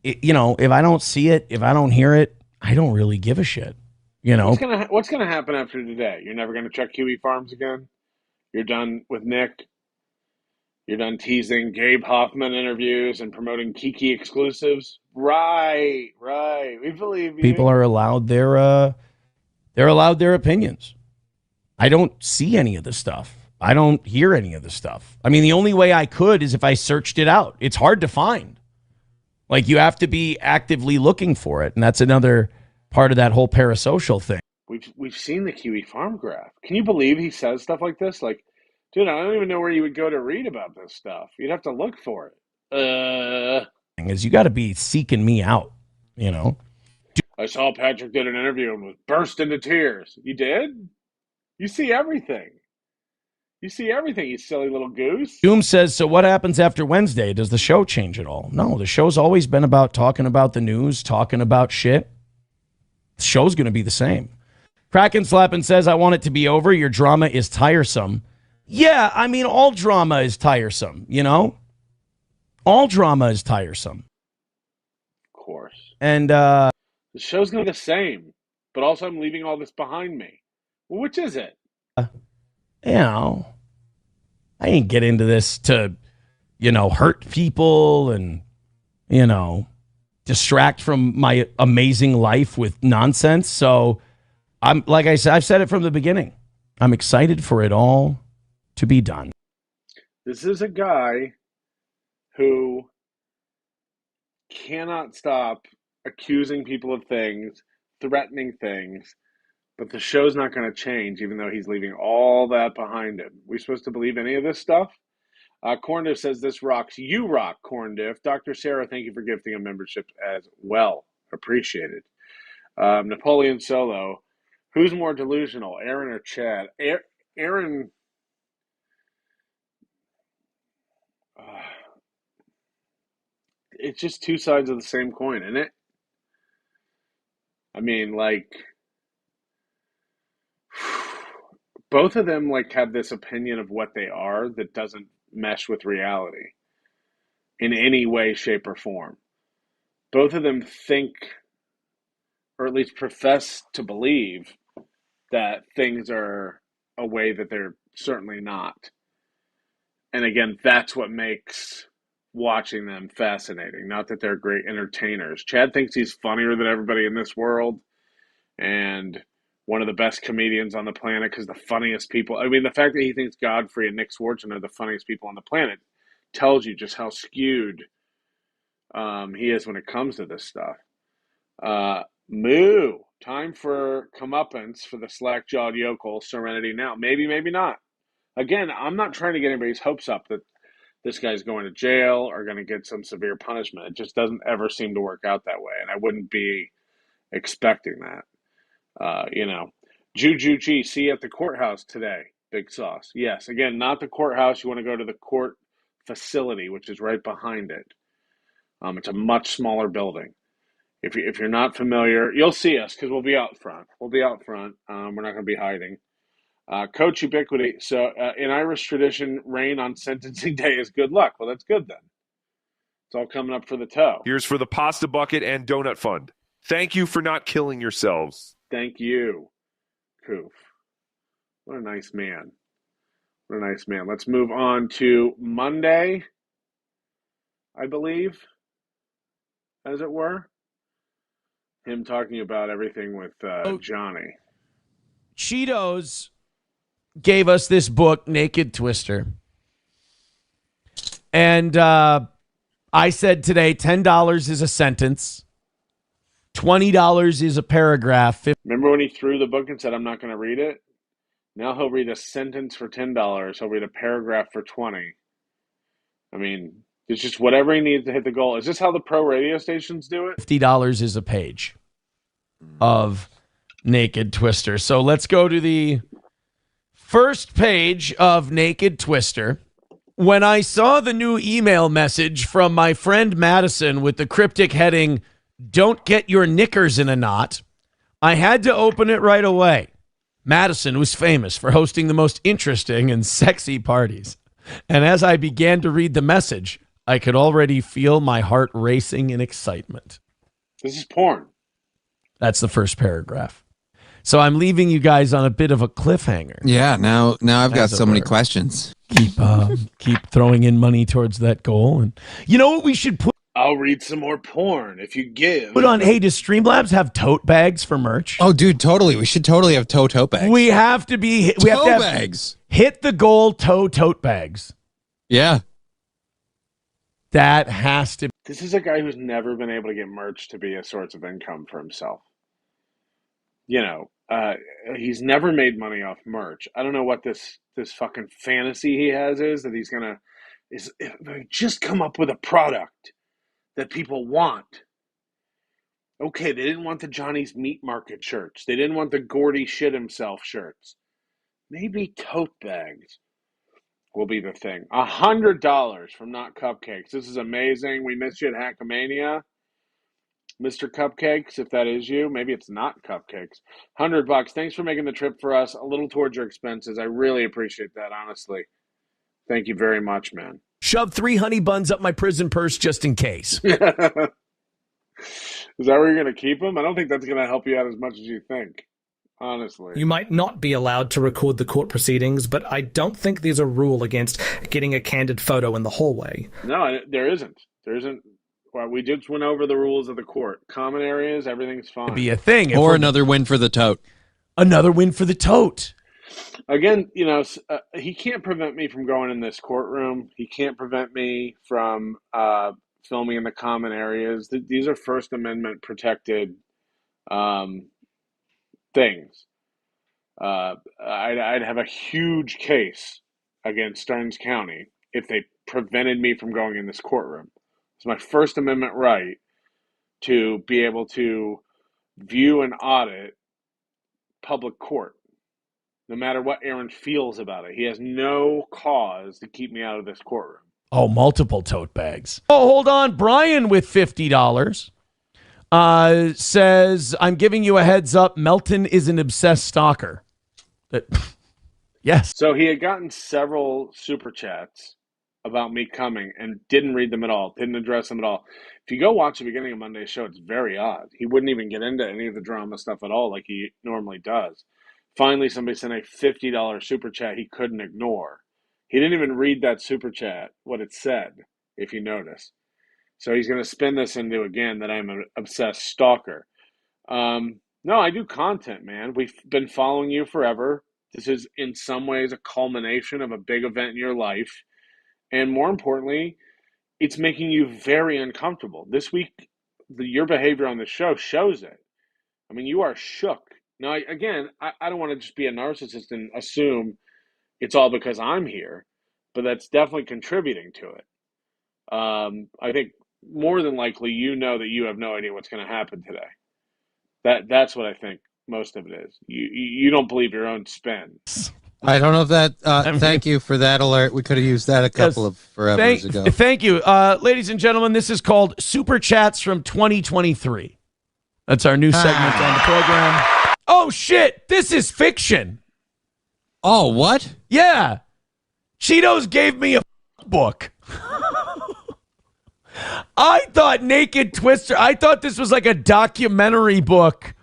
if I don't see it, if I don't hear it, I don't really give a shit. What's gonna happen after today? You're never gonna check Kiwi Farms again? You're done with Nick? You're done teasing Gabe Hoffman interviews and promoting Kiki exclusives? Right. We believe you. People are allowed their opinions. I don't see any of the stuff. I don't hear any of the stuff. I mean, the only way I could is if I searched it out. It's hard to find. You have to be actively looking for it, and that's another part of that whole parasocial thing. We've seen the Kiwi Farm graph. Can you believe he says stuff like this? Dude, I don't even know where you would go to read about this stuff. You'd have to look for it. Is you got to be seeking me out, I saw Patrick did an interview and was burst into tears. You did? You see everything. You silly little goose. Doom says, so what happens after Wednesday? Does the show change at all? No, the show's always been about talking about the news, talking about shit. The show's going to be the same. Kraken Slappin says, I want it to be over. Your drama is tiresome. Yeah, I mean, all drama is tiresome, All drama is tiresome. Of course. And the show's going to be the same, but also I'm leaving all this behind me. Well, which is it? I ain't get into this to, hurt people and, distract from my amazing life with nonsense. So like I said, I've said it from the beginning. I'm excited for it all to be done. This is a guy who cannot stop accusing people of things, threatening things, but the show's not going to change, even though he's leaving all that behind him. We supposed to believe any of this stuff? Corndiff says, this rocks. You rock, Corndiff. Dr. Sarah, thank you for gifting a membership as well. Appreciated. Napoleon Solo, who's more delusional, Aaron or Chad? Aaron... it's just two sides of the same coin, isn't it? I mean, both of them have this opinion of what they are that doesn't mesh with reality. in any way, shape, or form. Both of them think, or at least profess to believe, that things are a way that they're certainly not. And again, that's what makes watching them fascinating. Not that they're great entertainers. Chad thinks he's funnier than everybody in this world and one of the best comedians on the planet because the funniest people. I mean, the fact that he thinks Godfrey and Nick Swartzen are the funniest people on the planet tells you just how skewed he is when it comes to this stuff. Moo. Time for comeuppance for the slack-jawed yokel. Serenity now. Maybe, maybe not. Again, I'm not trying to get anybody's hopes up that this guy's going to jail or going to get some severe punishment. It just doesn't ever seem to work out that way, and I wouldn't be expecting that. Juju G, see you at the courthouse today. Big sauce. Yes, again, not the courthouse. You want to go to the court facility, which is right behind it. It's a much smaller building. If you're not familiar, you'll see us because we'll be out front. We're not going to be hiding. Coach Ubiquity. So in Irish tradition, rain on sentencing day is good luck. Well, that's good then. It's all coming up for the toe. Here's for the pasta bucket and donut fund. Thank you for not killing yourselves. Thank you, Koof. What a nice man. What a nice man. Let's move on to Monday, I believe, as it were. Him talking about everything with Johnny. Cheetos gave us this book, Naked Twister. And I said today, $10 is a sentence. $20 is a paragraph. Remember when he threw the book and said, I'm not going to read it? Now he'll read a sentence for $10. He'll read a paragraph for $20. I mean, it's just whatever he needs to hit the goal. Is this how the pro radio stations do it? $50 is a page of Naked Twister. So let's go to the first page of Naked Twister. When I saw the new email message from my friend Madison with the cryptic heading, "Don't get your knickers in a knot," I had to open it right away. Madison was famous for hosting the most interesting and sexy parties. And as I began to read the message, I could already feel my heart racing in excitement. This is porn. That's the first paragraph. So I'm leaving you guys on a bit of a cliffhanger. Yeah, now I've got so many questions. Keep throwing in money towards that goal. And you know what we should put? I'll read some more porn if you give. Put on, hey, does Streamlabs have tote bags for merch? Oh, dude, totally. We should totally have tote bags. We have to be... We have to have bags. Hit the goal, tote bags. Yeah. That has to... This is a guy who's never been able to get merch to be a source of income for himself. You know, he's never made money off merch. I don't know what this fucking fantasy he has is that he's going to... just come up with a product that people want. Okay, they didn't want the Johnny's Meat Market shirts. They didn't want the Gordy Shit Himself shirts. Maybe tote bags will be the thing. $100 from Not Cupcakes. This is amazing. We missed you at Hackamania. Mr. Cupcakes, if that is you. Maybe it's not Cupcakes. $100. Thanks for making the trip for us. A little towards your expenses. I really appreciate that, honestly. Thank you very much, man. Shove 3 honey buns up my prison purse just in case. Is that where you're going to keep them? I don't think that's going to help you out as much as you think, honestly. You might not be allowed to record the court proceedings, but I don't think there's a rule against getting a candid photo in the hallway. No, there isn't. There isn't. Well, we just went over the rules of the court. Common areas, everything's fine. Be a thing. Or another win for the tote. Another win for the tote. Again, you know, he can't prevent me from going in this courtroom. He can't prevent me from filming in the common areas. These are First Amendment protected things. I'd have a huge case against Stearns County if they prevented me from going in this courtroom. It's my First Amendment right to be able to view and audit public court. No matter what Aaron feels about it. He has no cause to keep me out of this courtroom. Oh, multiple tote bags. Oh, hold on. Brian with $50 says, I'm giving you a heads up. Melton is an obsessed stalker. Yes. So he had gotten several super chats about me coming and didn't read them at all, didn't address them at all. If you go watch the beginning of Monday's show, it's very odd. He wouldn't even get into any of the drama stuff at all like he normally does. Finally, somebody sent a $50 super chat he couldn't ignore. He didn't even read that super chat, what it said, if you notice. So he's going to spin this into, again, that I'm an obsessed stalker. No, I do content, man. We've been following you forever. This is, in some ways, a culmination of a big event in your life. And more importantly, it's making you very uncomfortable. This week, your behavior on the show shows it. I mean, you are shook. Now, I don't want to just be a narcissist and assume it's all because I'm here, but that's definitely contributing to it. I think more than likely, you know that you have no idea what's going to happen today. That's what I think most of it is. You don't believe your own spin. I don't know if that. Thank you for that alert. We could have used that a couple of forevers ago. Thank you, ladies and gentlemen. This is called Super Chats from 2023. That's our new segment on the program. Oh shit! This is fiction. Oh, what? Yeah, Cheetos gave me a book. I thought Naked Twister. I thought this was like a documentary book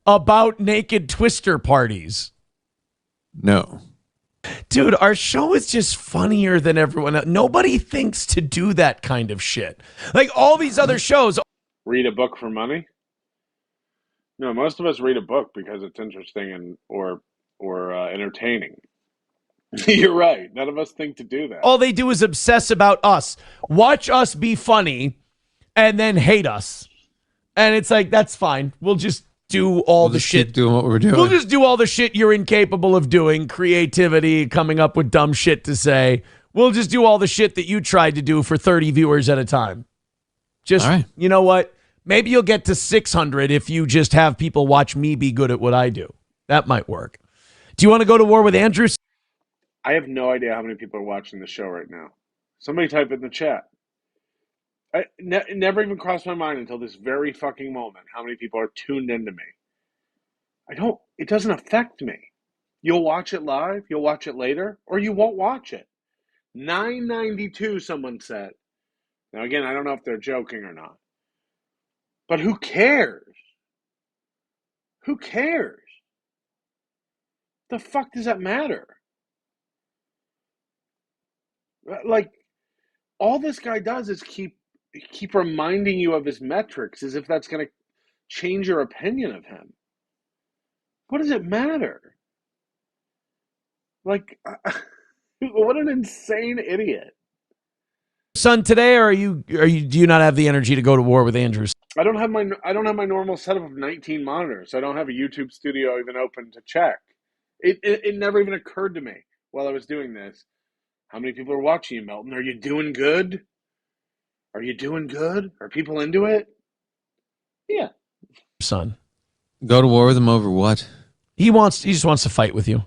about naked Twister parties. No. Dude, our show is just funnier than everyone else. Nobody thinks to do that kind of shit. Like all these other shows. Read a book for money? No, most of us read a book because it's interesting and or entertaining. You're right. None of us think to do that. All they do is obsess about us. Watch us be funny and then hate us. And it's like, that's fine. We'll just do all the shit. Keep doing what we're doing. We'll just do all the shit you're incapable of doing. Creativity, coming up with dumb shit to say. We'll just do all the shit that you tried to do for 30 viewers at a time. Just, all right. You know what? Maybe you'll get to 600 if you just have people watch me be good at what I do. That might work. Do you want to go to war with Andrew? I have no idea how many people are watching the show right now. Somebody type it in the chat. It never even crossed my mind until this very fucking moment how many people are tuned into me. It doesn't affect me. You'll watch it live, you'll watch it later, or you won't watch it. 992, someone said. Now, again, I don't know if they're joking or not. But who cares? Who cares? The fuck does that matter? Like, all this guy does is keep reminding you of his metrics as if that's going to change your opinion of him. What does it matter? Like, what an insane idiot. Son, today, or do you not have the energy to go to war with Andrews? I don't have my normal setup of 19 monitors. I don't have a YouTube studio even open to check. It never even occurred to me while I was doing this. How many people are watching you, Melton? Are you doing good? Are you doing good? Are people into it? Yeah. Son. Go to war with him over what? He just wants to fight with you.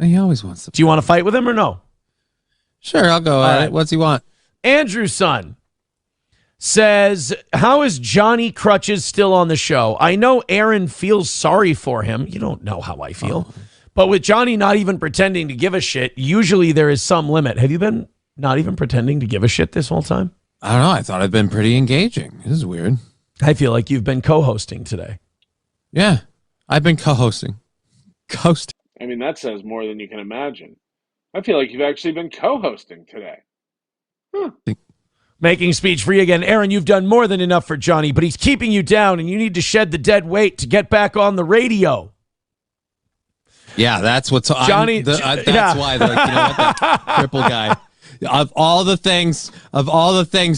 He always wants to. Do you want to fight with him or no? Sure, I'll go at it. What's he want? Andrew's son says, how is Johnny Crutches still on the show? I know Aaron feels sorry for him. You don't know how I feel. Oh. But with Johnny not even pretending to give a shit, usually there is some limit. Have you been not even pretending to give a shit this whole time? I don't know. I thought I'd been pretty engaging. This is weird. I feel like you've been co-hosting today. Yeah, I've been co-hosting. I mean, that says more than you can imagine. I feel like you've actually been co-hosting today. Huh. Making speech free again. Aaron, you've done more than enough for Johnny, but he's keeping you down, and you need to shed the dead weight to get back on the radio. Yeah, that's what's Johnny. That's why they're like, you know what, that cripple guy. Of all the things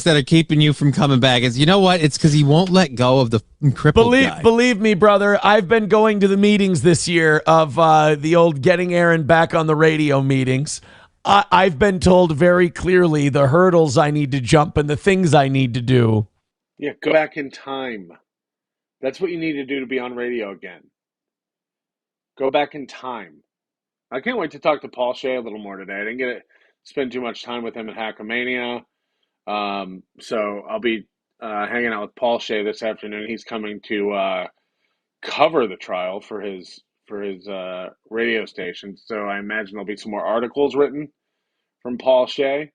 that are keeping you from coming back, is, you know what? It's because he won't let go of the crippled guy. Believe me, brother, I've been going to the meetings this year of the old Getting Aaron Back on the Radio meetings. I've been told very clearly the hurdles I need to jump and the things I need to do. Yeah, go back in time. That's what you need to do to be on radio again. Go back in time. I can't wait to talk to Paul Shea a little more today. I didn't get to spend too much time with him at Hackamania. So I'll be hanging out with Paul Shea this afternoon. He's coming to cover the trial for his radio station. So I imagine there'll be some more articles written from Paul Shea.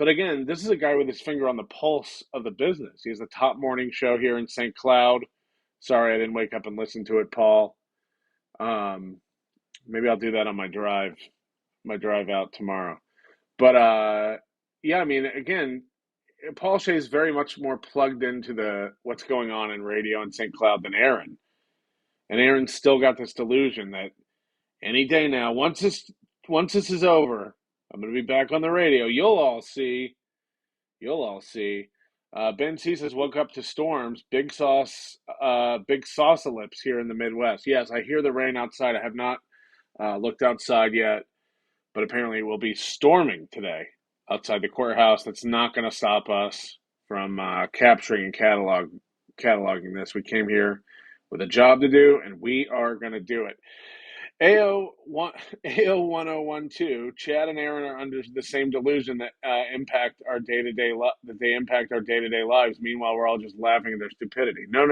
But again, this is a guy with his finger on the pulse of the business. He has the top morning show here in St. Cloud. Sorry, I didn't wake up and listen to it, Paul. Maybe I'll do that on my drive out tomorrow. But yeah, I mean, again, Paul Shea is very much more plugged into what's going on in radio in St. Cloud than Aaron. And Aaron's still got this delusion that any day now, once this is over, I'm going to be back on the radio. You'll all see. Ben C says, woke up to storms, big sauce-a-lips here in the Midwest. Yes, I hear the rain outside. I have not looked outside yet, but apparently it will be storming today outside the courthouse. That's not going to stop us from capturing and cataloging this. We came here with a job to do, and we are going to do it. AO1012, Chad and Aaron are under the same delusion that they impact our day-to-day lives. Meanwhile, we're all just laughing at their stupidity. No.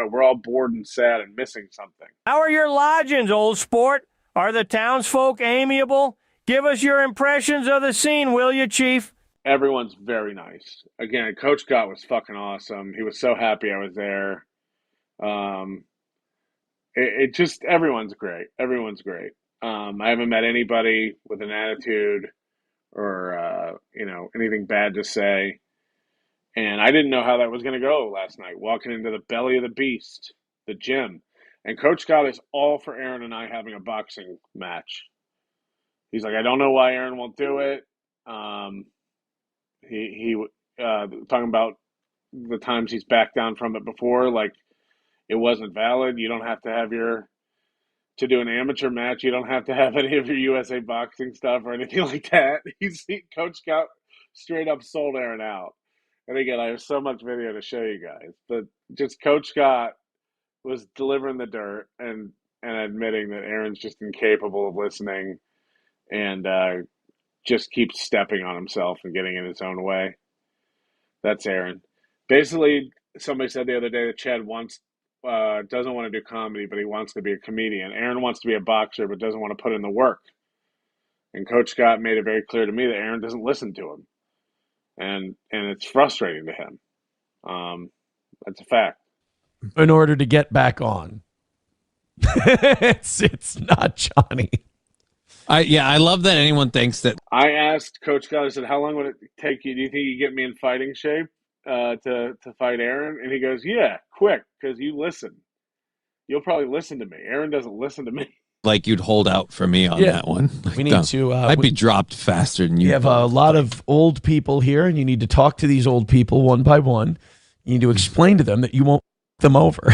We're all bored and sad and missing something. How are your lodgings, old sport? Are the townsfolk amiable? Give us your impressions of the scene, will you, Chief? Everyone's very nice. Again, Coach Scott was fucking awesome. He was so happy I was there. It just, everyone's great. I haven't met anybody with an attitude or, anything bad to say. And I didn't know how that was going to go last night, walking into the belly of the beast, the gym. And Coach Scott is all for Aaron and I having a boxing match. He's like, I don't know why Aaron won't do it. He talking about the times he's backed down from it before, like, it wasn't valid. You don't have to to do an amateur match, you don't have to have any of your USA boxing stuff or anything like that. Coach Scott straight up sold Aaron out. And again, I have so much video to show you guys. But just Coach Scott was delivering the dirt and admitting that Aaron's just incapable of listening and just keeps stepping on himself and getting in his own way. That's Aaron. Basically, somebody said the other day that Chad doesn't want to do comedy, but he wants to be a comedian. Aaron wants to be a boxer, but doesn't want to put in the work. And Coach Scott made it very clear to me that Aaron doesn't listen to him, and it's frustrating to him. That's a fact. In order to get back on, it's not Johnny. I love that anyone thinks that. I asked Coach Scott, I said, how long would it take you? Do you think you get me in fighting shape to fight Aaron? And he goes, yeah, quick, because you listen. You'll probably listen to me. Aaron doesn't listen to me. Like you'd hold out for me on that one. Like, we need to. I'd be dropped faster than you. We have a lot of old people here, and you need to talk to these old people one by one. You need to explain to them that you won't them over.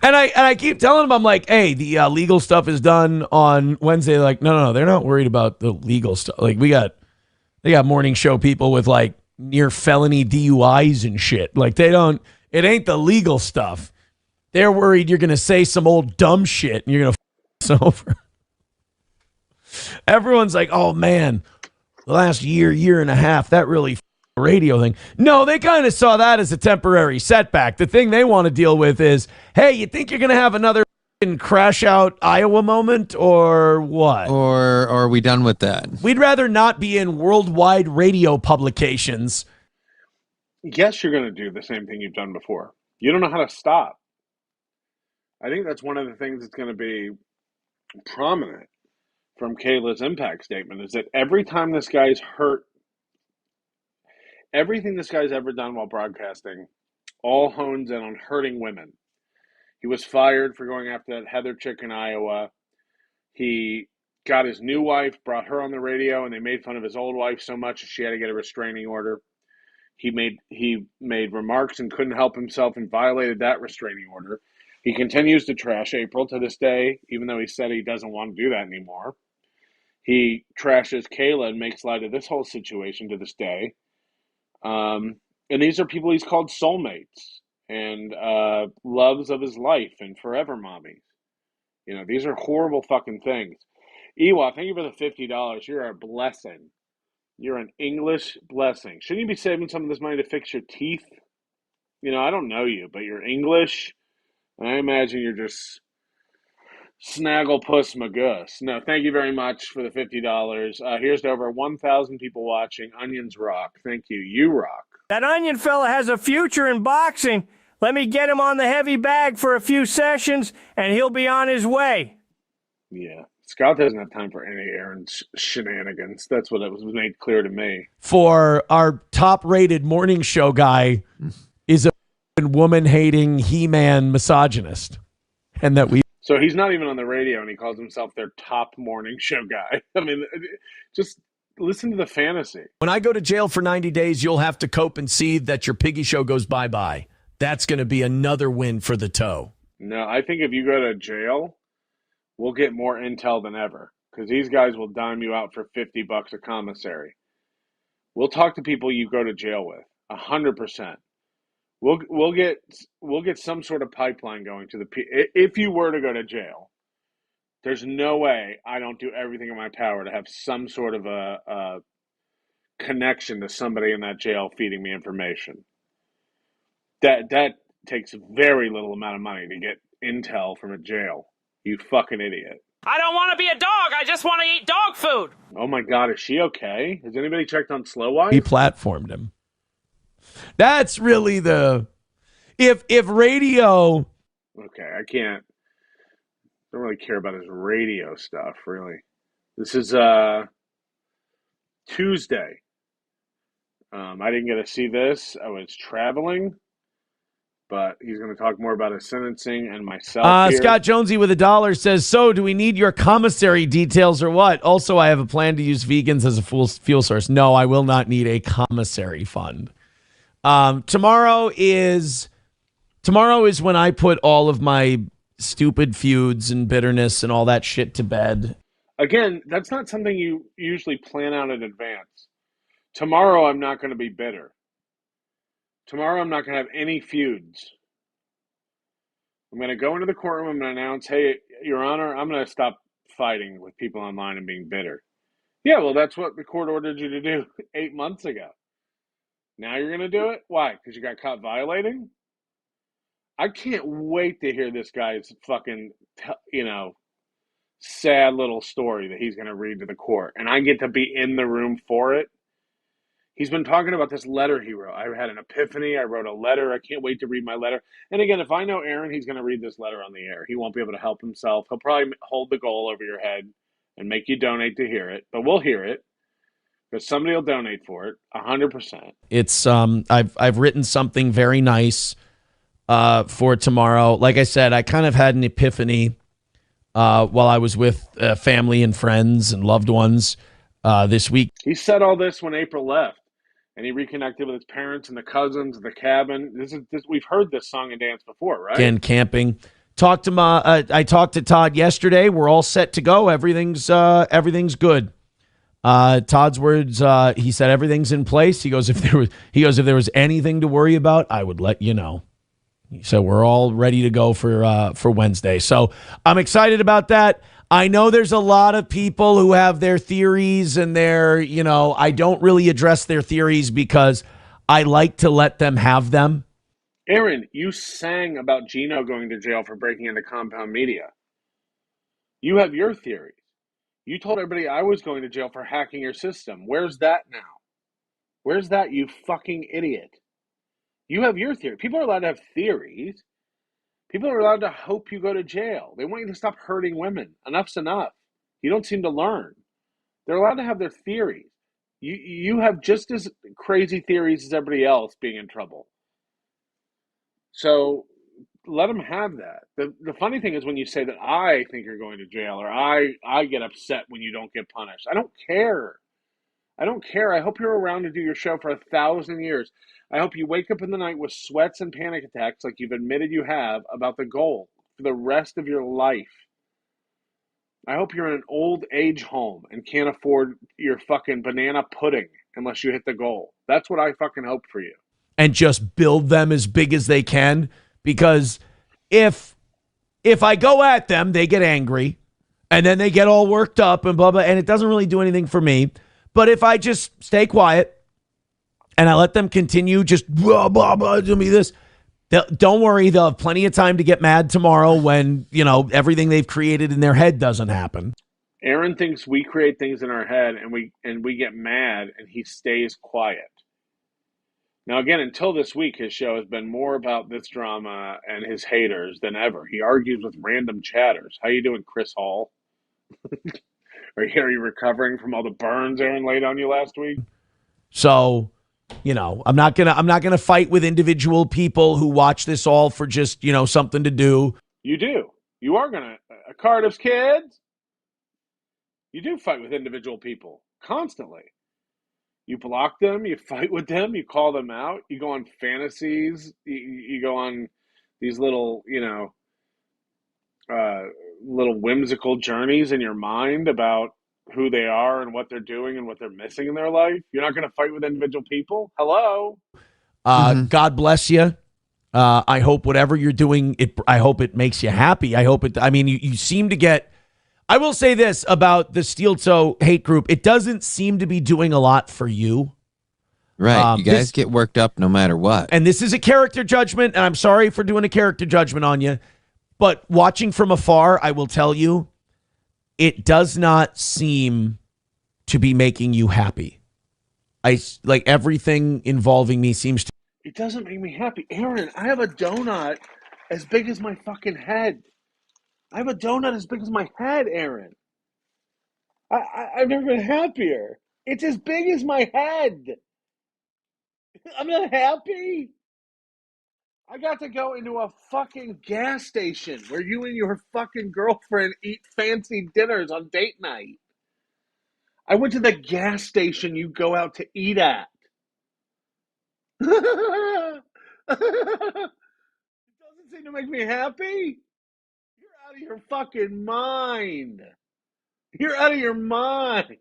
And I keep telling them, I'm like, hey, the legal stuff is done on Wednesday. Like, no, they're not worried about the legal stuff. Like, they got morning show people with like near felony DUIs and shit. Like, it ain't the legal stuff. They're worried you're going to say some old dumb shit and you're going to f us over. Everyone's like, oh man, the last year and a half, that really radio thing. No, they kind of saw that as a temporary setback. The thing they want to deal with is, hey, you think you're going to have another crash out Iowa moment or what? Or are we done with that? We'd rather not be in worldwide radio publications. Yes, you're going to do the same thing you've done before. You don't know how to stop. I think that's one of the things that's going to be prominent from Kayla's impact statement is that every time this guy's hurt, everything this guy's ever done while broadcasting all hones in on hurting women. He was fired for going after that Heather chick in Iowa. He got his new wife, brought her on the radio, and they made fun of his old wife so much she had to get a restraining order. He made remarks and couldn't help himself and violated that restraining order. He continues to trash April to this day, even though he said he doesn't want to do that anymore. He trashes Kayla and makes light of this whole situation to this day. And these are people he's called soulmates and loves of his life and forever mommies. You know, these are horrible fucking things. Ewa, thank you for the $50. You're a blessing. You're an English blessing. Shouldn't you be saving some of this money to fix your teeth? You know, I don't know you, but you're English. And I imagine you're just Snagglepuss Magus. No, thank you very much for the $50. Here's to over 1,000 people watching. Onions rock. Thank you. You rock. That Onion fella has a future in boxing. Let me get him on the heavy bag for a few sessions, and he'll be on his way. Yeah. Scott doesn't have time for any Aaron's shenanigans. That's what it was made clear to me. For our top-rated morning show guy is a woman-hating He-Man misogynist. And that we... So he's not even on the radio, and he calls himself their top morning show guy. I mean, just listen to the fantasy. When I go to jail for 90 days, you'll have to cope and see that your piggy show goes bye-bye. That's going to be another win for the toe. No, I think if you go to jail, we'll get more intel than ever, because these guys will dime you out for $50 a commissary. We'll talk to people you go to jail with, 100%. We'll get some sort of pipeline going to if you were to go to jail. There's no way I don't do everything in my power to have some sort of a connection to somebody in that jail feeding me information. That takes very little amount of money to get intel from a jail. You fucking idiot. I don't want to be a dog. I just want to eat dog food. Oh my God, is she okay? Has anybody checked on Slow Wise? He platformed him. That's really the... If radio... Okay, I don't really care about his radio stuff, really. This is Tuesday. I didn't get to see this. I was traveling. But he's going to talk more about his sentencing and myself here. Scott Jonesy with $1 says, so do we need your commissary details or what? Also, I have a plan to use vegans as a fuel source. No, I will not need a commissary fund. Tomorrow is when I put all of my stupid feuds and bitterness and all that shit to bed. Again, that's not something you usually plan out in advance. Tomorrow, I'm not going to be bitter. Tomorrow, I'm not going to have any feuds. I'm going to go into the courtroom. I'm going to announce, hey, Your Honor, I'm going to stop fighting with people online and being bitter. Yeah, well, that's what the court ordered you to do 8 months ago. Now you're going to do it? Why? Because you got caught violating? I can't wait to hear this guy's fucking, sad little story that he's going to read to the court. And I get to be in the room for it. He's been talking about this letter he wrote. I had an epiphany. I wrote a letter. I can't wait to read my letter. And again, if I know Aaron, he's going to read this letter on the air. He won't be able to help himself. He'll probably hold the goal over your head and make you donate to hear it. But we'll hear it because somebody will donate for it, 100%. It's I've written something very nice for tomorrow. Like I said, I kind of had an epiphany while I was with family and friends and loved ones this week. He said all this when April left. And he reconnected with his parents and the cousins and the cabin. We've heard this song and dance before, right? Again, camping. I talked to Todd yesterday. We're all set to go. Everything's good. Todd's words. He said everything's in place. He goes, if there was anything to worry about, I would let you know. He said we're all ready to go for Wednesday. So I'm excited about that. I know there's a lot of people who have their theories and I don't really address their theories because I like to let them have them. Aaron, you sang about Gino going to jail for breaking into Compound Media. You have your theory. You told everybody I was going to jail for hacking your system. Where's that now? Where's that, you fucking idiot? You have your theory. People are allowed to have theories. People are allowed to hope you go to jail. They want you to stop hurting women. Enough's enough. You don't seem to learn. They're allowed to have their theories. You have just as crazy theories as everybody else being in trouble. So let them have that. The funny thing is when you say that I think you're going to jail or I get upset when you don't get punished. I don't care. I don't care. I hope you're around to do your show for 1,000 years. I hope you wake up in the night with sweats and panic attacks like you've admitted you have about the goal for the rest of your life. I hope you're in an old age home and can't afford your fucking banana pudding unless you hit the goal. That's what I fucking hope for you. And just build them as big as they can, because if I go at them, they get angry and then they get all worked up and blah, blah, and it doesn't really do anything for me. But if I just stay quiet and I let them continue just blah, blah, blah, do me this, Don't worry, they'll have plenty of time to get mad tomorrow when, everything they've created in their head doesn't happen. Aaron thinks we create things in our head and we get mad and he stays quiet. Now, again, until this week, his show has been more about this drama and his haters than ever. He argues with random chatters. How you doing, Chris Hall? Are you recovering from all the burns Aaron laid on you last week? So, I'm not gonna fight with individual people who watch this all for just, something to do. You do. You are gonna. Cardiff's kids. You do fight with individual people constantly. You block them, you fight with them, you call them out, you go on fantasies, you go on these little, little whimsical journeys in your mind about who they are and what they're doing and what they're missing in their life. You're not going to fight with individual people. Hello. God bless you. I hope whatever you're doing, I hope it makes you happy. You seem to get, I will say this about the Steel Toe hate group. It doesn't seem to be doing a lot for you. Right. You guys get worked up no matter what. And this is a character judgment, and I'm sorry for doing a character judgment on you. But watching from afar, I will tell you, it does not seem to be making you happy. Everything involving me seems to. It doesn't make me happy. Aaron, I have a donut as big as my fucking head. I have a donut as big as my head, Aaron. I've never been happier. It's as big as my head. I'm not happy. I got to go into a fucking gas station where you and your fucking girlfriend eat fancy dinners on date night. I went to the gas station you go out to eat at. It doesn't seem to make me happy. You're out of your fucking mind. You're out of your mind.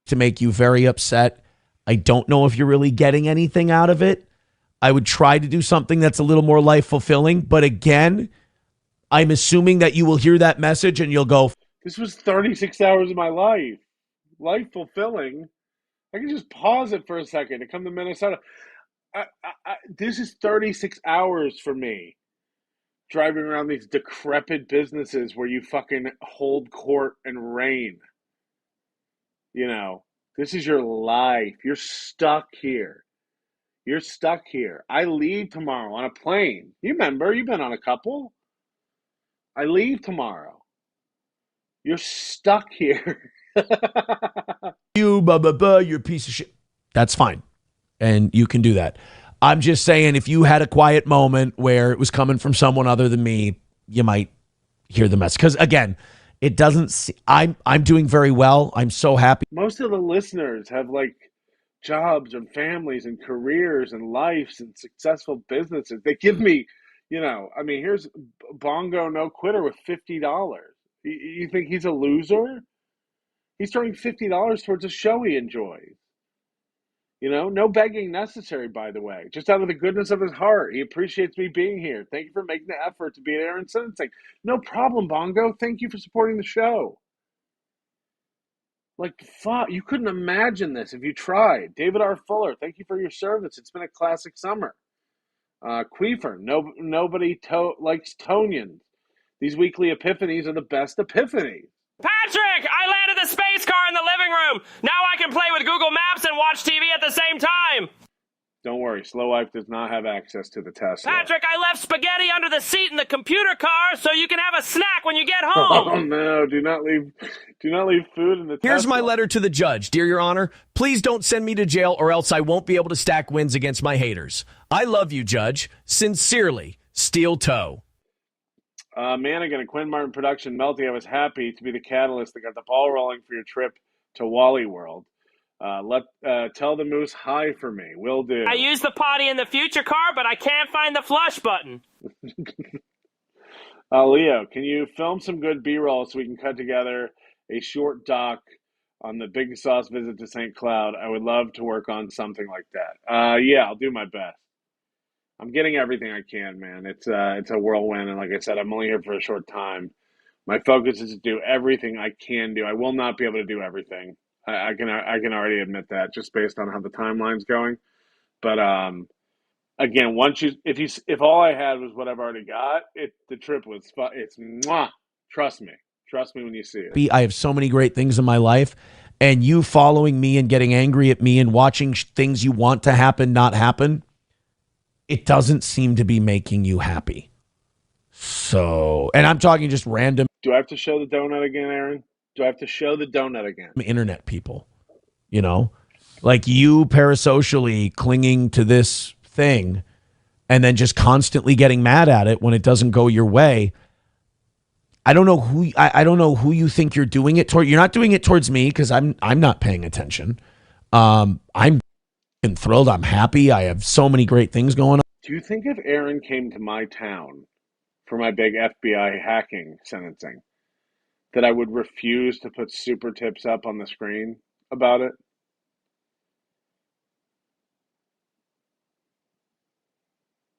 To make you very upset. I don't know if you're really getting anything out of it. I would try to do something that's a little more life fulfilling. But again, I'm assuming that you will hear that message and you'll go, this was 36 hours of my life. Life fulfilling. I can just pause it for a second to come to Minnesota. This is 36 hours for me. Driving around these decrepit businesses where you fucking hold court and reign. This is your life. You're stuck here. You're stuck here. I leave tomorrow on a plane. You remember, you've been on a couple. I leave tomorrow. You're stuck here. you're a piece of shit. That's fine. And you can do that. I'm just saying, if you had a quiet moment where it was coming from someone other than me, you might hear the message. Because again, it doesn't. I'm doing very well. I'm so happy. Most of the listeners have jobs and families and careers and lives and successful businesses. They give me, here's Bongo No Quitter with $50. You think he's a loser? He's throwing $50 towards a show he enjoys. No begging necessary, by the way. Just out of the goodness of his heart. He appreciates me being here. Thank you for making the effort to be at Aaron Sentencing. No problem, Bongo. Thank you for supporting the show. Fuck, you couldn't imagine this if you tried. David R. Fuller, thank you for your service. It's been a classic summer. Queefer, nobody likes Tonians. These weekly epiphanies are the best epiphanies. Patrick, I landed the space car in the living room. Now I can play with Google Maps and watch TV at the same time. Don't worry, Slow Life does not have access to the Tesla. Patrick, I left spaghetti under the seat in the computer car so you can have a snack when you get home. Oh no, do not leave food in the Tesla. Here's my letter to the judge. Dear Your Honor, please don't send me to jail or else I won't be able to stack wins against my haters. I love you, Judge. Sincerely, Steel Toe. Manigan, a Quinn Martin production. Melty, I was happy to be the catalyst that got the ball rolling for your trip to Wally World. Tell the moose hi for me. Will do. I used the potty in the future car, but I can't find the flush button. Leo, can you film some good B-roll so we can cut together a short doc on the Big Sauce visit to St. Cloud? I would love to work on something like that. Yeah, I'll do my best. I'm getting everything I can, man. It's a whirlwind, and like I said, I'm only here for a short time. My focus is to do everything I can do. I will not be able to do everything. I can already admit that, just based on how the timeline's going. But Again, if all I had was what I've already got, the trip was it's mwah. Trust me when you see it. I have so many great things in my life, and you following me and getting angry at me and watching things you want to happen not happen, it doesn't seem to be making you happy. So, and I'm talking just random. Do I have to show the donut again, Aaron? Do I have to show the donut again? Internet people, like you parasocially clinging to this thing and then just constantly getting mad at it when it doesn't go your way. I don't know who you think you're doing it toward. You're not doing it towards me because I'm not paying attention. I'm thrilled. I'm happy. I have so many great things going on. Do you think if Aaron came to my town for my big FBI hacking sentencing, that I would refuse to put super tips up on the screen about it?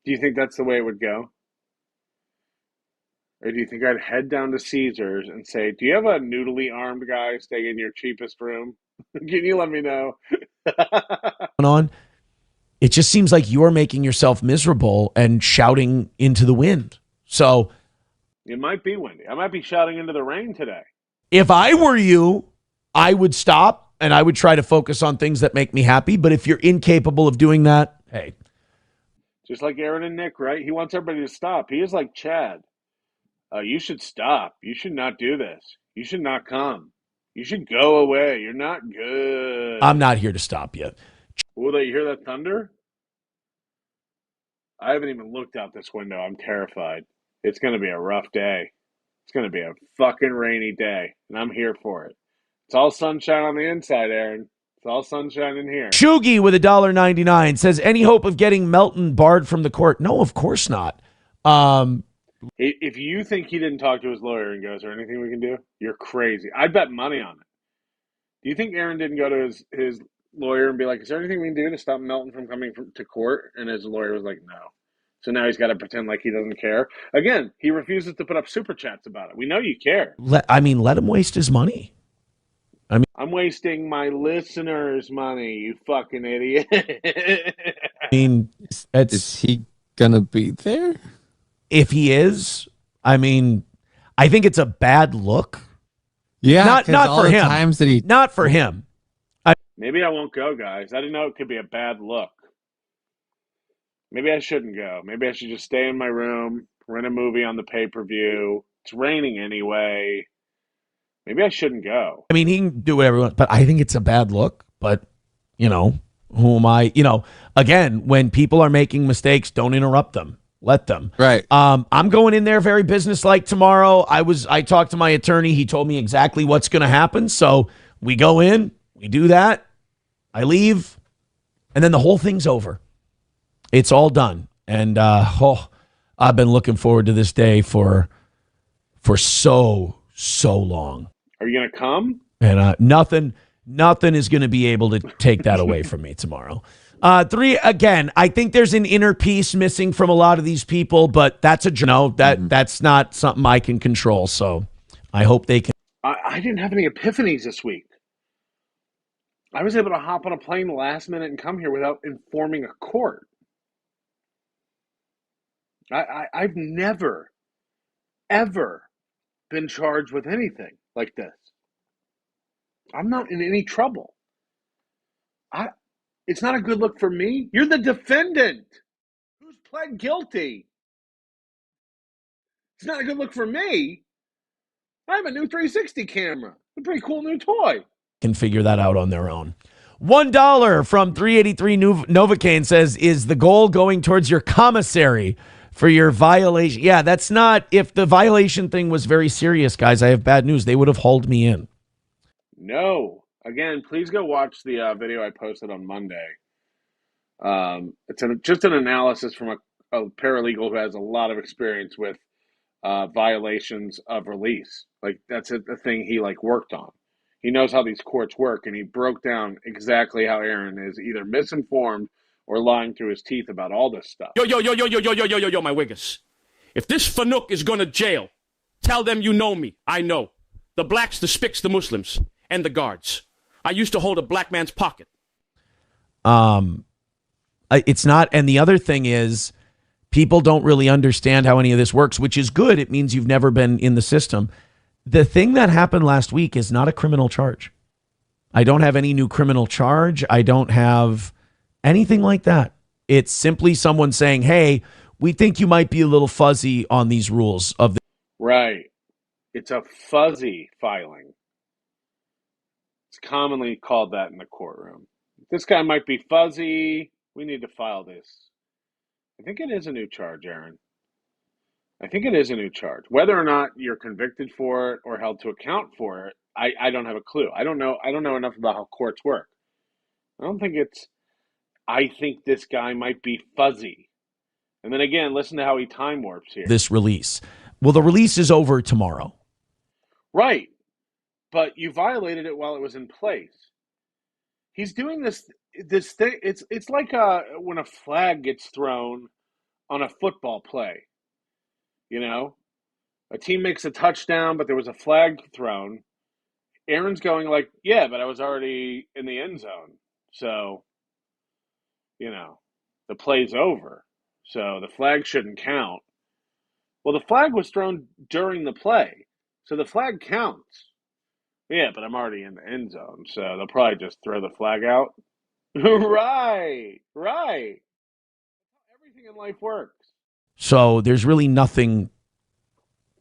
Do you think that's the way it would go? Or do you think I'd head down to Caesars and say, do you have a noodly armed guy staying in your cheapest room? Can you let me know? On? It just seems like you're making yourself miserable and shouting into the wind. So it might be windy. I might be shouting into the rain today. If I were you, I would stop and I would try to focus on things that make me happy. But if you're incapable of doing that, hey. Just like Aaron and Nick, right? He wants everybody to stop. He is like Chad. You should stop. You should not do this. You should not come. You should go away. You're not good. I'm not here to stop you. Will they hear that thunder? I haven't even looked out this window. I'm terrified. It's going to be a rough day. It's going to be a fucking rainy day, and I'm here for it. It's all sunshine on the inside, Aaron. It's all sunshine in here. Shugi with $1.99 says, any hope of getting Melton barred from the court? No, of course not. If you think he didn't talk to his lawyer and goes, is there anything we can do? You're crazy. I'd bet money on it. Do you think Aaron didn't go to his lawyer and be like, is there anything we can do to stop Melton from coming to court? And his lawyer was like, no. So now he's got to pretend like he doesn't care. Again, he refuses to put up super chats about it. We know you care. Let him waste his money. I'm wasting my listeners' money, you fucking idiot. Is he going to be there? If he is, I think it's a bad look. Yeah, not for him. Not for him. Maybe I won't go, guys. I didn't know it could be a bad look. Maybe I shouldn't go. Maybe I should just stay in my room, rent a movie on the pay-per-view. It's raining anyway. Maybe I shouldn't go. He can do whatever he wants, but I think it's a bad look. But, who am I? Again, when people are making mistakes, don't interrupt them. Let them. Right. I'm going in there very businesslike tomorrow. I talked to my attorney. He told me exactly what's going to happen. So we go in, we do that, I leave, and then the whole thing's over. It's all done. And I've been looking forward to this day for so long. Are you going to come? And nothing is going to be able to take that away from me tomorrow. 3, again, I think there's an inner peace missing from a lot of these people, but that's that's not something I can control. So I hope they can. I didn't have any epiphanies this week. I was able to hop on a plane last minute and come here without informing a court. I've never, ever been charged with anything like this. I'm not in any trouble. It's not a good look for me. You're the defendant who's pled guilty. It's not a good look for me. I have a new 360 camera. A pretty cool new toy. Can figure that out on their own. $1 from 383 Novocaine says, is the goal going towards your commissary for your violation? Yeah, that's not. If the violation thing was very serious, guys, I have bad news. They would have hauled me in. No. Again, please go watch the video I posted on Monday. It's just an analysis from a paralegal who has a lot of experience with violations of release. Like, that's a thing he worked on. He knows how these courts work, and he broke down exactly how Aaron is either misinformed or lying through his teeth about all this stuff. Yo, my Wiggers. If this Fanuc is going to jail, tell them you know me. I know. The blacks, the spics, the Muslims, and the guards. I used to hold a black man's pocket. It's not. And the other thing is, people don't really understand how any of this works, which is good. It means you've never been in the system. The thing that happened last week is not a criminal charge. I don't have any new criminal charge. I don't have anything like that. It's simply someone saying, hey, we think you might be a little fuzzy on these rules of the. Right. It's a fuzzy filing. It's commonly called that in the courtroom. This guy might be fuzzy. We need to file this. I think it is a new charge, Aaron. I think it is a new charge. Whether or not you're convicted for it or held to account for it, I don't have a clue. I don't know enough about how courts work. I think this guy might be fuzzy. And then again, listen to how he time warps here. This release. Well, the release is over tomorrow. Right. But you violated it while it was in place. He's doing this thing. It's like when a flag gets thrown on a football play. You know, a team makes a touchdown, but there was a flag thrown. Aaron's going like, yeah, but I was already in the end zone. So, you know, the play's over. So the flag shouldn't count. Well, the flag was thrown during the play. So the flag counts. Yeah, but I'm already in the end zone. So they'll probably just throw the flag out. Right. Everything in life works. So there's really nothing.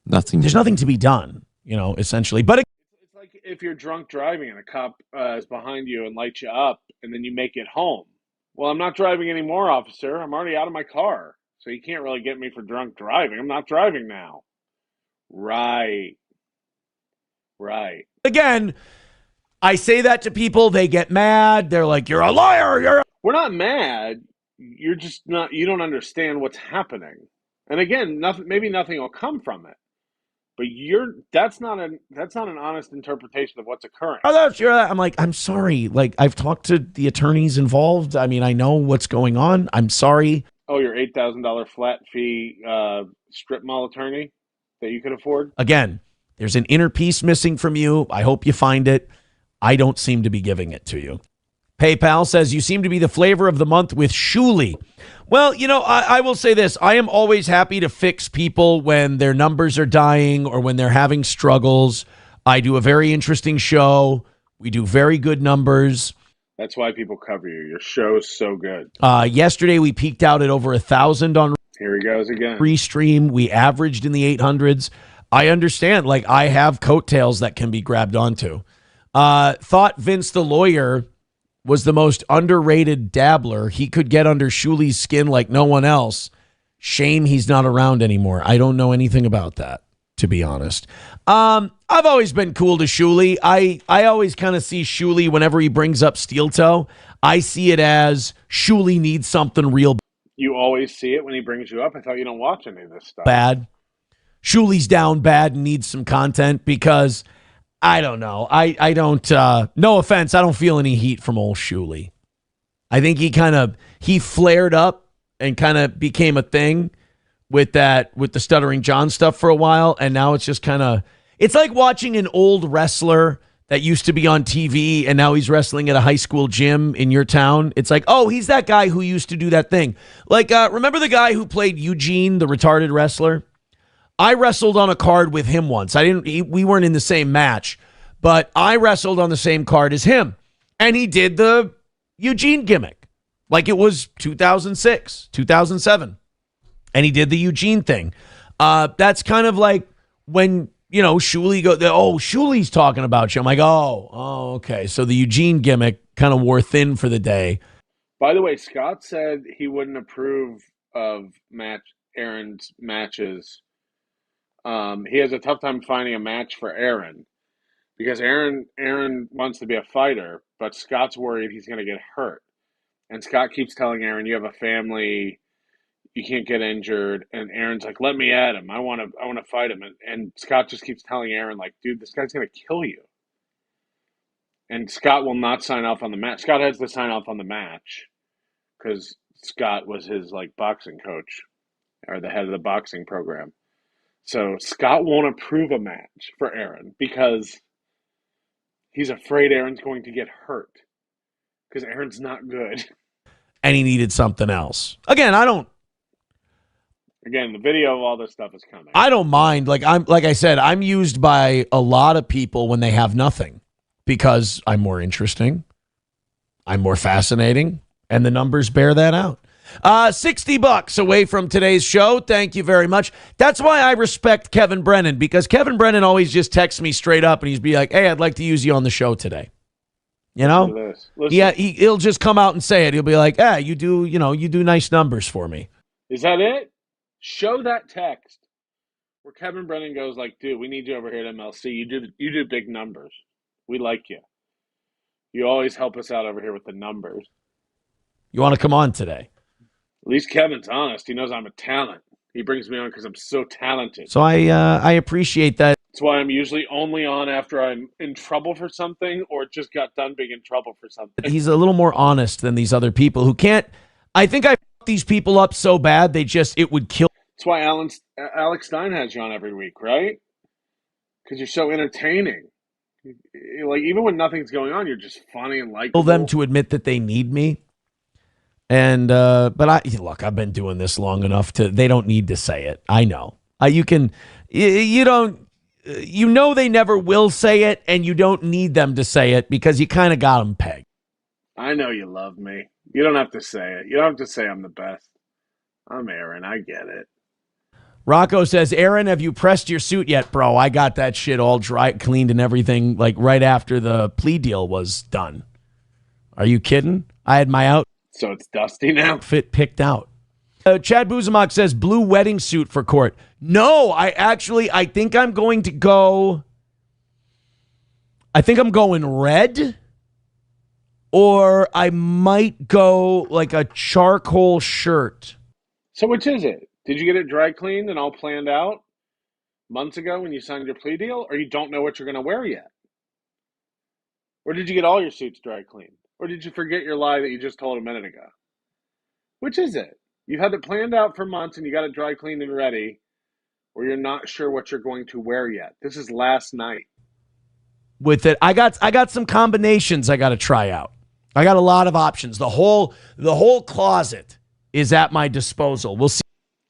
There's nothing to be done, essentially. But it's like if you're drunk driving and a cop is behind you and lights you up, and then you make it home. Well, I'm not driving anymore, officer. I'm already out of my car. So you can't really get me for drunk driving. I'm not driving now. Right. Again, I say that to people. They get mad. They're like, you're a liar. We're not mad. You're just not, you don't understand what's happening. And again, maybe nothing will come from it. But that's not an honest interpretation of what's occurring. I'm like, I'm sorry. Like, I've talked to the attorneys involved. I mean, I know what's going on. I'm sorry. Oh, your $8,000 flat fee strip mall attorney that you could afford? Again, there's an inner piece missing from you. I hope you find it. I don't seem to be giving it to you. PayPal says, you seem to be the flavor of the month with Shuli. Well, I will say this. I am always happy to fix people when their numbers are dying or when they're having struggles. I do a very interesting show. We do very good numbers. That's why people cover you. Your show's so good. Yesterday, we peaked out at over 1,000 on Here he goes again. Restream. We averaged in the 800s. I understand. Like, I have coattails that can be grabbed onto. Thought Vince the lawyer was the most underrated dabbler. He could get under Shuli's skin like no one else. Shame he's not around anymore. I don't know anything about that, to be honest. I've always been cool to Shuli. I always kind of see Shuli whenever he brings up Steel Toe. I see it as Shuli needs something real. You always see it when he brings you up? I thought you don't watch any of this stuff. Bad. Shuli's down bad and needs some content because I don't know. I don't, no offense, I don't feel any heat from old Shuli. I think he flared up and kind of became a thing with the Stuttering John stuff for a while. And now it's just it's like watching an old wrestler that used to be on TV and now he's wrestling at a high school gym in your town. It's like, oh, he's that guy who used to do that thing. Like, remember the guy who played Eugene, the retarded wrestler? I wrestled on a card with him once. We weren't in the same match, but I wrestled on the same card as him. And he did the Eugene gimmick. Like it was 2006, 2007. And he did the Eugene thing. That's kind of like when, Shuli Shuli's talking about you. I'm like, oh, okay. So the Eugene gimmick kind of wore thin for the day. By the way, Scott said he wouldn't approve of Aaron's matches. He has a tough time finding a match for Aaron because Aaron wants to be a fighter, but Scott's worried he's going to get hurt. And Scott keeps telling Aaron, you have a family, you can't get injured. And Aaron's like, let me at him. I want to fight him. And Scott just keeps telling Aaron, like, dude, this guy's going to kill you. And Scott will not sign off on the match. Scott has to sign off on the match because Scott was his boxing coach or the head of the boxing program. So Scott won't approve a match for Aaron because he's afraid Aaron's going to get hurt because Aaron's not good. and he needed something else. Again, Again, the video of all this stuff is coming. I don't mind. Like I said, I'm used by a lot of people when they have nothing because I'm more interesting, I'm more fascinating, and the numbers bear that out. $60 away from today's show. Thank you very much. That's why I respect Kevin Brennan, because Kevin Brennan always just texts me straight up and he's be like, "Hey, I'd like to use you on the show today." You know? Yeah, he'll just come out and say it. He'll be like, "Hey, you do nice numbers for me." Is that it? Show that text where Kevin Brennan goes like, "Dude, we need you over here at MLC. You do big numbers. We like you. You always help us out over here with the numbers. You want to come on today?" At least Kevin's honest. He knows I'm a talent. He brings me on because I'm so talented. So I appreciate that. That's why I'm usually only on after I'm in trouble for something or just got done being in trouble for something. He's a little more honest than these other people who can't. I think I fucked these people up so bad it would kill. That's why Alex Stein has you on every week, right? Because you're so entertaining. Like, even when nothing's going on, you're just funny and likable. Them to admit that they need me. And but I've been doing this long enough they don't need to say it. I know. You know they never will say it, and you don't need them to say it because you kind of got them pegged. I know you love me. You don't have to say it. You don't have to say I'm the best. I'm Aaron. I get it. Rocco says, "Aaron, have you pressed your suit yet, bro? I got that shit all dry, cleaned and everything, like right after the plea deal was done." Are you kidding? I had my So it's dusty now? Outfit picked out. Chad Buzamak says, "Blue wedding suit for court." No, I think I'm going to go. I think I'm going red. Or I might go like a charcoal shirt. So which is it? Did you get it dry cleaned and all planned out months ago when you signed your plea deal? Or you don't know what you're going to wear yet? Or did you get all your suits dry cleaned? Or did you forget your lie that you just told a minute ago? Which is it? You had it planned out for months and you got it dry cleaned and ready, or you're not sure what you're going to wear yet. This is last night. With it, I got some combinations I got to try out. I got a lot of options. The whole closet is at my disposal. We'll see.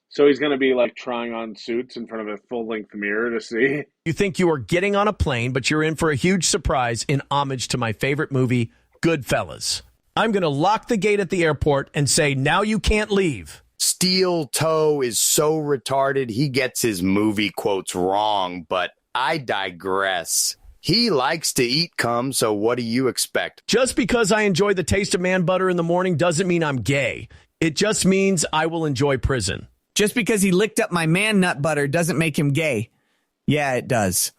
So he's going to be like trying on suits in front of a full-length mirror to see. You think you are getting on a plane, but you're in for a huge surprise in homage to my favorite movie, Goodfellas. I'm going to lock the gate at the airport and say, "Now you can't leave." Steel Toe is so retarded he gets his movie quotes wrong, but I digress. He likes to eat cum, so what do you expect? Just because I enjoy the taste of man butter in the morning doesn't mean I'm gay. It just means I will enjoy prison. Just because he licked up my man nut butter doesn't make him gay. Yeah, it does.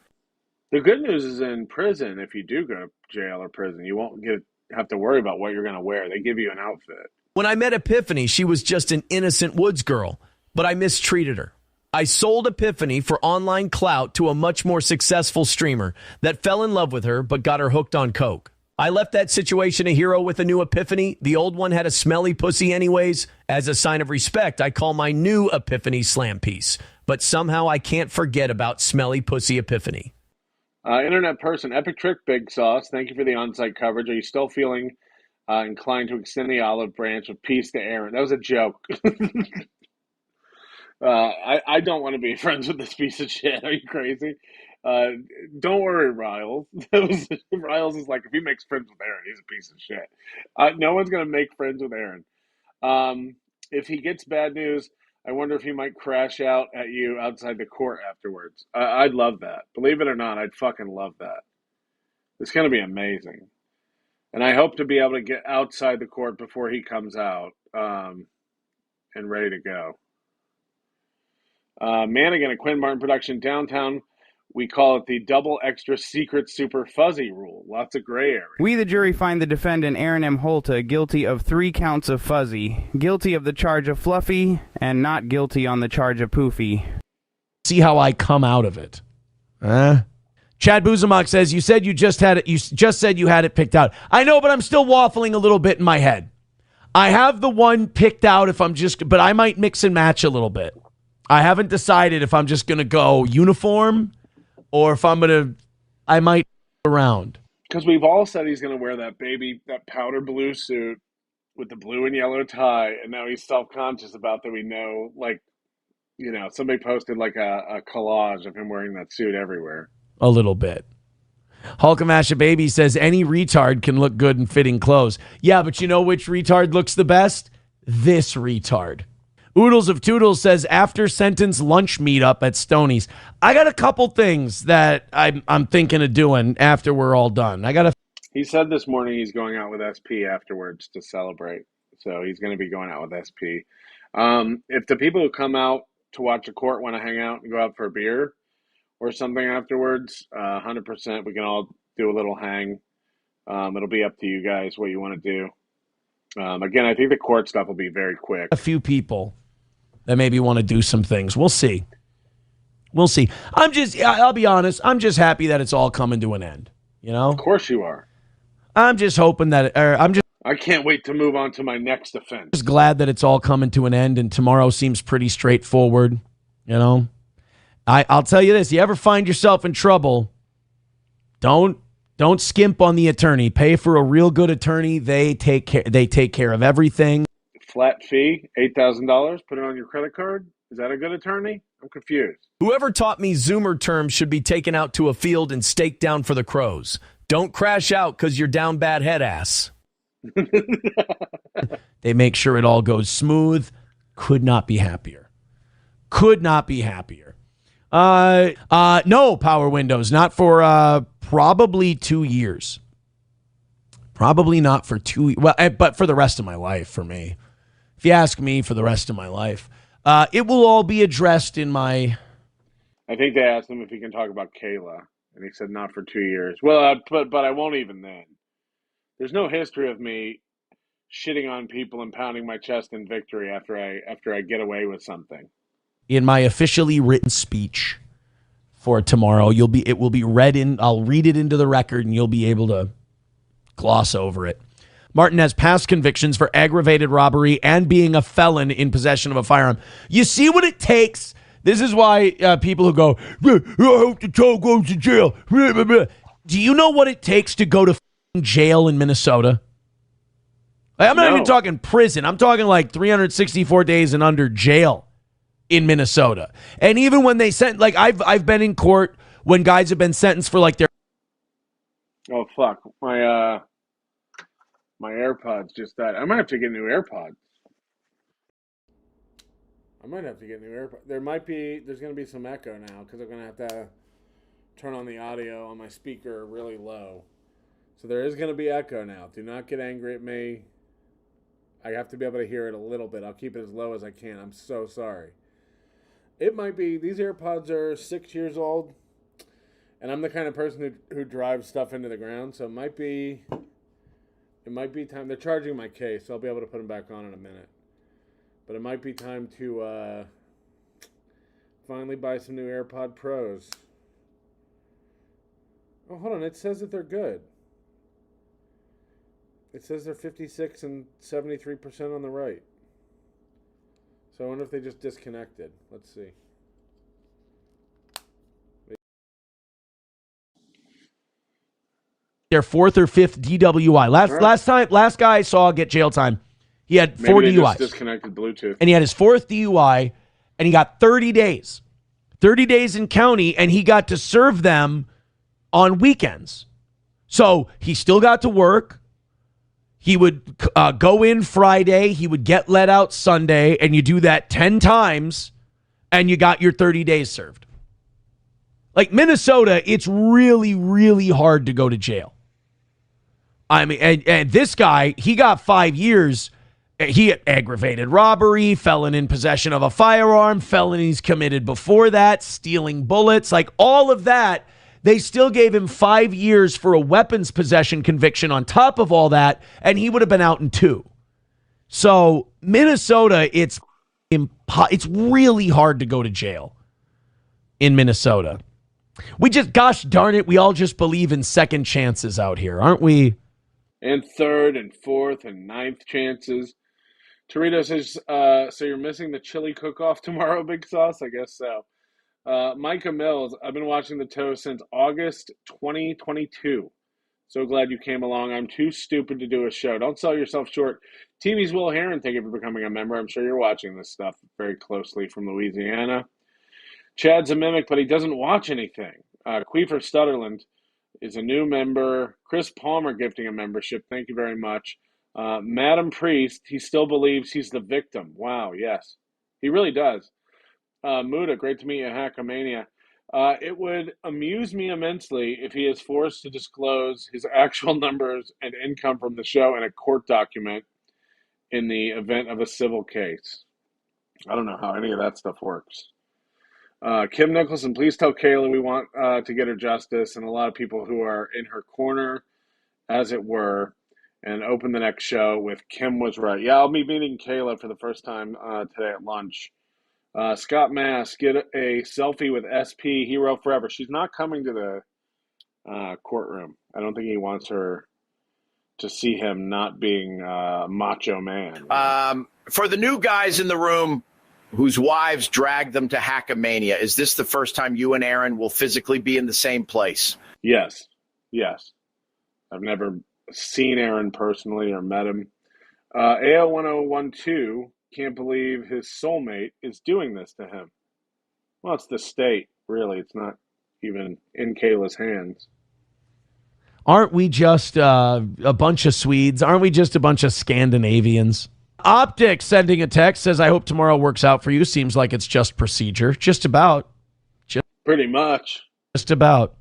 The good news is in prison, if you do go to jail or prison, you won't have to worry about what you're going to wear. They give you an outfit. When I met Epiphany, she was just an innocent woods girl, but I mistreated her. I sold Epiphany for online clout to a much more successful streamer that fell in love with her but got her hooked on coke. I left that situation a hero with a new Epiphany. The old one had a smelly pussy anyways. As a sign of respect, I call my new Epiphany Slam Piece. But somehow I can't forget about smelly pussy Epiphany. Internet person, Epic Trick Big Sauce, thank you for the on-site coverage. Are you still feeling inclined to extend the olive branch of peace to Aaron? That was a joke. I don't want to be friends with this piece of shit. Are you crazy? Don't worry, Riles. Riles is like, if he makes friends with Aaron, he's a piece of shit. No one's going to make friends with Aaron. If he gets bad news, I wonder if he might crash out at you outside the court afterwards. I'd love that. Believe it or not, I'd fucking love that. It's going to be amazing. And I hope to be able to get outside the court before he comes out and ready to go. Manigan, a Quinn Martin production downtown. We call it the double extra secret super fuzzy rule. Lots of gray area. We, the jury, find the defendant, Aaron IMHOLTE, guilty of 3 counts of fuzzy, guilty of the charge of fluffy, and not guilty on the charge of poofy. See how I come out of it. Chad Buzamak says, you said you just had it. You just said you had it picked out. I know, but I'm still waffling a little bit in my head. I have the one picked out but I might mix and match a little bit. I haven't decided if I'm just going to go uniform or if I might around. Because we've all said he's going to wear that powder blue suit with the blue and yellow tie, and now he's self-conscious about that. We know, like, somebody posted like a collage of him wearing that suit everywhere. A little bit. Hulkamasha Baby says any retard can look good in fitting clothes. Yeah, but you know which retard looks the best? This retard. Oodles of Toodles says after sentence lunch meetup at Stoney's. I got a couple things that I'm thinking of doing after we're all done. He said this morning he's going out with SP afterwards to celebrate. So he's going to be going out with SP. If the people who come out to watch a court want to hang out and go out for a beer or something afterwards, 100%, we can all do a little hang. It'll be up to you guys what you want to do. Again, I think the court stuff will be very quick. A few people that maybe want to do some things. We'll see. I'll be honest, I'm just happy that it's all coming to an end. Of course you are. I'm just hoping that, I can't wait to move on to my next offense. Just glad that it's all coming to an end, and tomorrow seems pretty straightforward. I'll tell you this: you ever find yourself in trouble, don't skimp on the attorney. Pay for a real good attorney. They take care of everything. Flat fee, $8,000. Put it on your credit card. Is that a good attorney? I'm confused. Whoever taught me Zoomer terms should be taken out to a field and staked down for the crows. Don't crash out because you're down bad head ass. They make sure it all goes smooth. Could not be happier. No power windows, not for probably 2 years. Probably not for 2 well, but for the rest of my life, for me. If you ask me, for the rest of my life. It will all be addressed in my... I think they asked him if he can talk about Kayla, and he said not for 2 years. Well, but I won't even then. There's no history of me shitting on people and pounding my chest in victory after I get away with something. In my officially written speech for tomorrow, it will be read in. I'll read it into the record, and you'll be able to gloss over it. Martin has past convictions for aggravated robbery and being a felon in possession of a firearm. You see what it takes? This is why people who go, I hope the child goes to jail. Do you know what it takes to go to jail in Minnesota? I'm not even talking prison. I'm talking like 364 days and under jail in Minnesota. And even when they sent, like I've been in court when guys have been sentenced for like their... Oh, fuck. My AirPods just died. I might have to get new AirPods. There's going to be some echo now because I'm going to have to turn on the audio on my speaker really low. So there is going to be echo now. Do not get angry at me. I have to be able to hear it a little bit. I'll keep it as low as I can. I'm so sorry. It might be, these AirPods are 6 years old, and I'm the kind of person who drives stuff into the ground, so it might be time. They're charging my case, so I'll be able to put them back on in a minute. But it might be time to finally buy some new AirPod Pros. Oh, hold on. It says that they're good. It says they're 56 and 73% on the right. So I wonder if they just disconnected. Let's see. Their fourth or fifth DWI. Last guy I saw get jail time, he had 4 Maybe they DUIs. just disconnected Bluetooth. And he had his fourth DUI, and he got 30 days. 30 days in county, and he got to serve them on weekends. So he still got to work. He would go in Friday. He would get let out Sunday, and you do that 10 times, and you got your 30 days served. Like Minnesota, it's really, really hard to go to jail. I mean, and this guy, he got 5 years. He had aggravated robbery, felon in possession of a firearm, felonies committed before that, stealing bullets, like all of that. They still gave him 5 years for a weapons possession conviction on top of all that, and he would have been out in 2. So Minnesota, it's really hard to go to jail in Minnesota. Gosh darn it, we all just believe in second chances out here, aren't we? And third and fourth and ninth chances. Torito says, so you're missing the chili cook-off tomorrow, Big Sauce? I guess so. Micah Mills, I've been watching the toast since August 2022. So glad you came along. I'm too stupid to do a show. Don't sell yourself short. TV's Will Heron, thank you for becoming a member. I'm sure you're watching this stuff very closely from Louisiana. Chad's a mimic, but he doesn't watch anything. Queefer Stutterland is a new member. Chris Palmer gifting a membership. Thank you very much. Madam Priest, he still believes he's the victim. Wow, yes. He really does. Muda, great to meet you, Hackamania. It would amuse me immensely if he is forced to disclose his actual numbers and income from the show in a court document in the event of a civil case. I don't know how any of that stuff works. Kim Nicholson, please tell Kayla we want to get her justice, and a lot of people who are in her corner, as it were, and open the next show with Kim was right. Yeah, I'll be meeting Kayla for the first time today at lunch. Scott Mass, get a selfie with SP Hero Forever. She's not coming to the courtroom. I don't think he wants her to see him not being macho man. For the new guys in the room whose wives dragged them to Hackamania, is this the first time you and Aaron will physically be in the same place? Yes. I've never seen Aaron personally or met him. AO1012 can't believe his soulmate is doing this to him. Well, it's the state, really. It's not even in Kayla's hands. Aren't we just a bunch of Swedes? Aren't we just a bunch of Scandinavians? Optic sending a text says, I hope tomorrow works out for you. Seems like it's just procedure. Just about. Pretty much. Just about.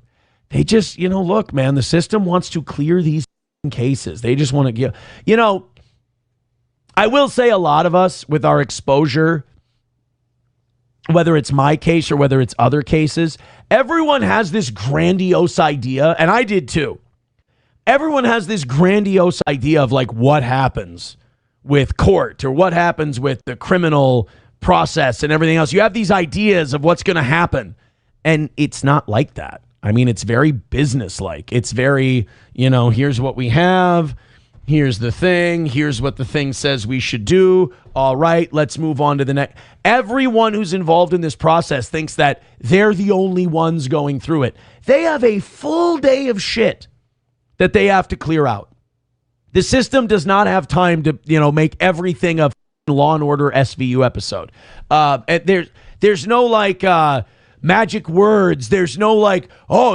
They just, look, man, the system wants to clear these cases. They just want to give, I will say a lot of us with our exposure, whether it's my case or whether it's other cases, everyone has this grandiose idea, and I did too. Everyone has this grandiose idea of like what happens with court or what happens with the criminal process and everything else. You have these ideas of what's going to happen, and it's not like that. I mean, it's very businesslike. It's very, here's what we have. Here's the thing. Here's what the thing says we should do. All right, let's move on to the next. Everyone who's involved in this process thinks that they're the only ones going through it. They have a full day of shit that they have to clear out. The system does not have time to, make everything a Law and Order SVU episode. There's no magic words. There's no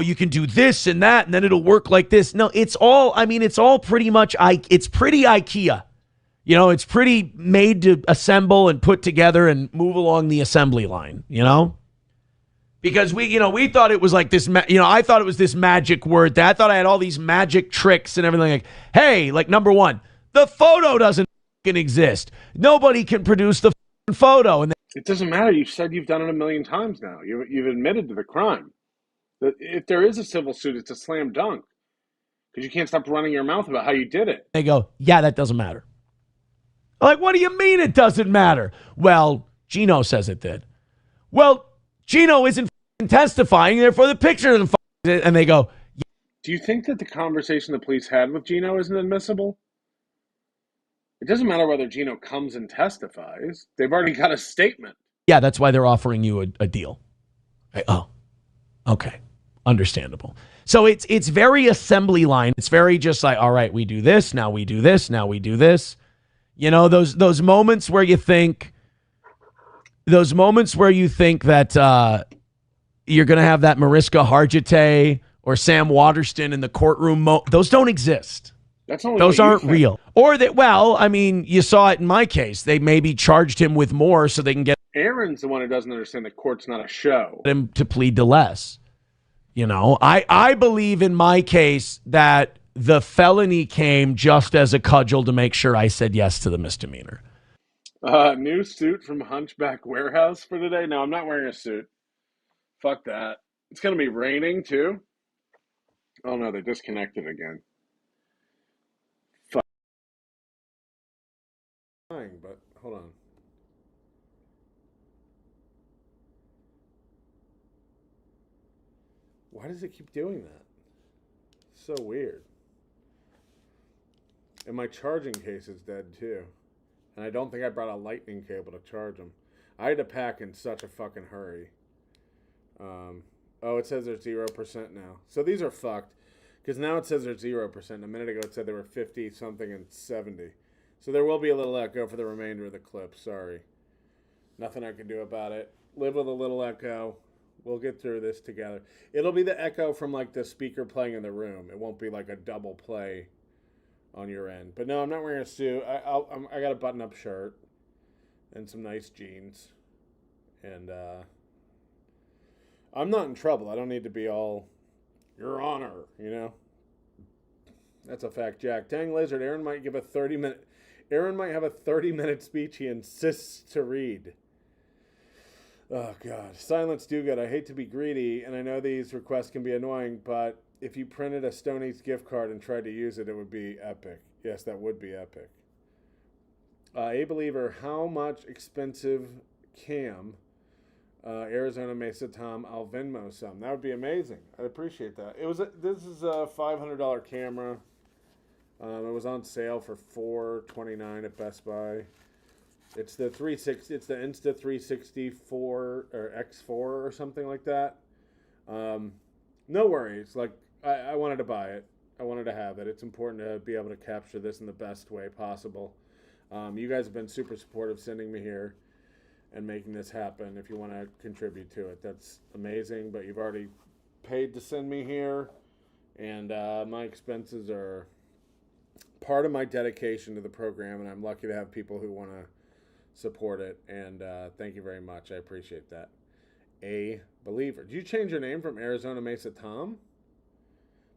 you can do this and that, and then it'll work like this. No, it's all pretty much, it's pretty IKEA. It's pretty made to assemble and put together and move along the assembly line, Because we thought it was like this, I thought it was this magic word. I thought I had all these magic tricks and everything. Like, hey, number one, the photo doesn't exist. Nobody can produce the photo. And it doesn't matter. You've said you've done it a million times now. You've admitted to the crime. If there is a civil suit, it's a slam dunk. Because you can't stop running your mouth about how you did it. They go, yeah, that doesn't matter. Like, what do you mean it doesn't matter? Well, Gino says it did. Well, Gino isn't testifying, therefore the picture doesn't. And they go, yeah. Do you think that the conversation the police had with Gino isn't admissible? It doesn't matter whether Gino comes and testifies. They've already got a statement. Yeah, that's why they're offering you a deal. Oh, okay. Understandable. So it's very assembly line. It's very just like, all right, we do this, now we do this, now we do this. Those moments where you think that you're going to have that Mariska Hargitay or Sam Waterston in the courtroom. Those don't exist. Those aren't real. Or you saw it in my case. They maybe charged him with more so they can get Aaron's the one who doesn't understand that court's not a show. Him to plead to less. I believe in my case that the felony came just as a cudgel to make sure I said yes to the misdemeanor. New suit from Hunchback Warehouse for today. No, I'm not wearing a suit. Fuck that. It's going to be raining too. Oh no, they disconnected again. Fuck. But hold on. Why does it keep doing that? So weird. And my charging case is dead too. And I don't think I brought a lightning cable to charge them. I had to pack in such a fucking hurry. It says they're 0% now. So these are fucked. Because now it says they're 0%. A minute ago it said they were 50 something and 70. So there will be a little echo for the remainder of the clip. Sorry. Nothing I can do about it. Live with a little echo. We'll get through this together. It'll be the echo from like the speaker playing in the room. It won't be like a double play on your end. But no, I'm not wearing a suit. I got a button-up shirt and some nice jeans. And I'm not in trouble. I don't need to be all, Your Honor, you know? That's a fact, Jack. Dang Lizard, Aaron might have a 30-minute speech he insists to read. Oh, God. Silence do good. I hate to be greedy, and I know these requests can be annoying, but if you printed a Stoney's gift card and tried to use it, it would be epic. Yes, that would be epic. A Believer, how much expensive cam? Arizona Mesa Tom, I'll Venmo some. That would be amazing. I'd appreciate that. This is a $500 camera. It was on sale for $429 at Best Buy. It's the 360. It's the Insta 364 or X4 or something like that. No worries. Like I wanted to buy it. I wanted to have it. It's important to be able to capture this in the best way possible. You guys have been super supportive sending me here and making this happen. If you want to contribute to it, that's amazing. But you've already paid to send me here, and my expenses are part of my dedication to the program, and I'm lucky to have people who want to support it, and thank you very much. I appreciate that. A Believer. Did you change your name from Arizona Mesa Tom?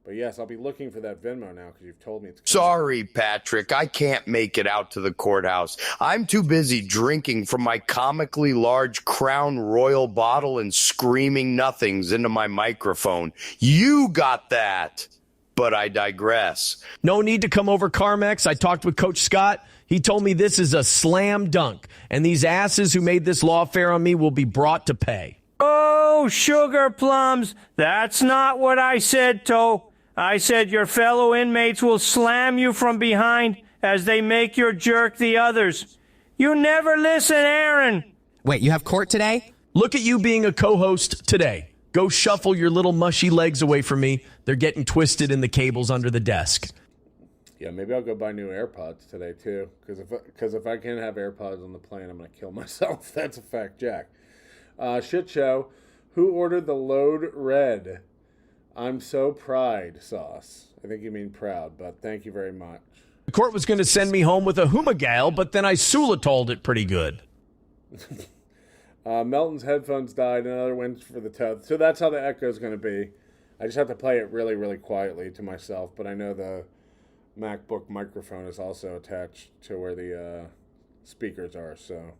But yes, I'll be looking for that Venmo now because you've told me it's coming. Sorry, Patrick. I can't make it out to the courthouse. I'm too busy drinking from my comically large Crown Royal bottle and screaming nothings into my microphone. You got that. But I digress. No need to come over Carmex. I talked with Coach Scott. He told me this is a slam dunk, and these asses who made this lawfare on me will be brought to pay. Oh, sugar plums. That's not what I said, Toe. I said your fellow inmates will slam you from behind as they make your jerk the others. You never listen, Aaron. Wait, you have court today? Look at you being a co-host today. Go shuffle your little mushy legs away from me. They're getting twisted in the cables under the desk. Yeah, maybe I'll go buy new AirPods today, too. Because if I can't have AirPods on the plane, I'm going to kill myself. That's a fact, Jack. Shit show. Who ordered the Load Red? I'm so pride sauce. I think you mean proud, but thank you very much. The court was going to send me home with a Humagal, but then I Sulatoled it pretty good. Melton's headphones died. Another win for the Toad. So that's how the echo is going to be. I just have to play it really, really quietly to myself, but I know the MacBook microphone is also attached to where the speakers are, so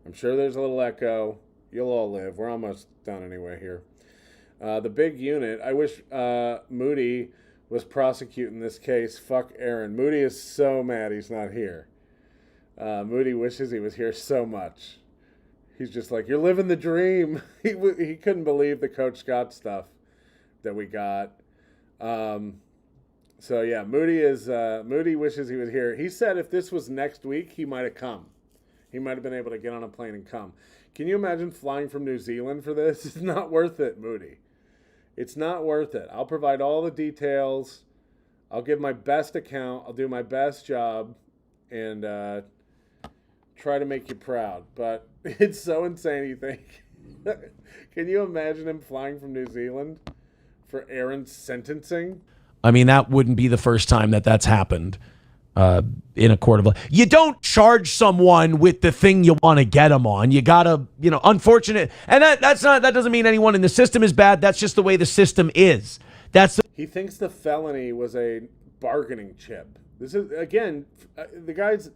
I'm sure there's a little echo. You'll all live. We're almost done anyway here. The big unit. I wish Moody was prosecuting this case. Fuck Aaron. Moody is so mad he's not here. Moody wishes he was here so much. He's just like, you're living the dream. He couldn't believe the Coach Scott stuff that we got. So yeah, Moody wishes he was here. He said if this was next week, he might have come. He might have been able to get on a plane and come. Can you imagine flying from New Zealand for this? It's not worth it, Moody. It's not worth it. I'll provide all the details. I'll give my best account. I'll do my best job and try to make you proud. But it's so insane, you think. Can you imagine him flying from New Zealand for Aaron's sentencing? I mean, that wouldn't be the first time that's happened in a court of law. You don't charge someone with the thing you want to get them on. You gotta, unfortunate. And that doesn't mean anyone in the system is bad. That's just the way the system is. He thinks the felony was a bargaining chip. This is, again, the guy's,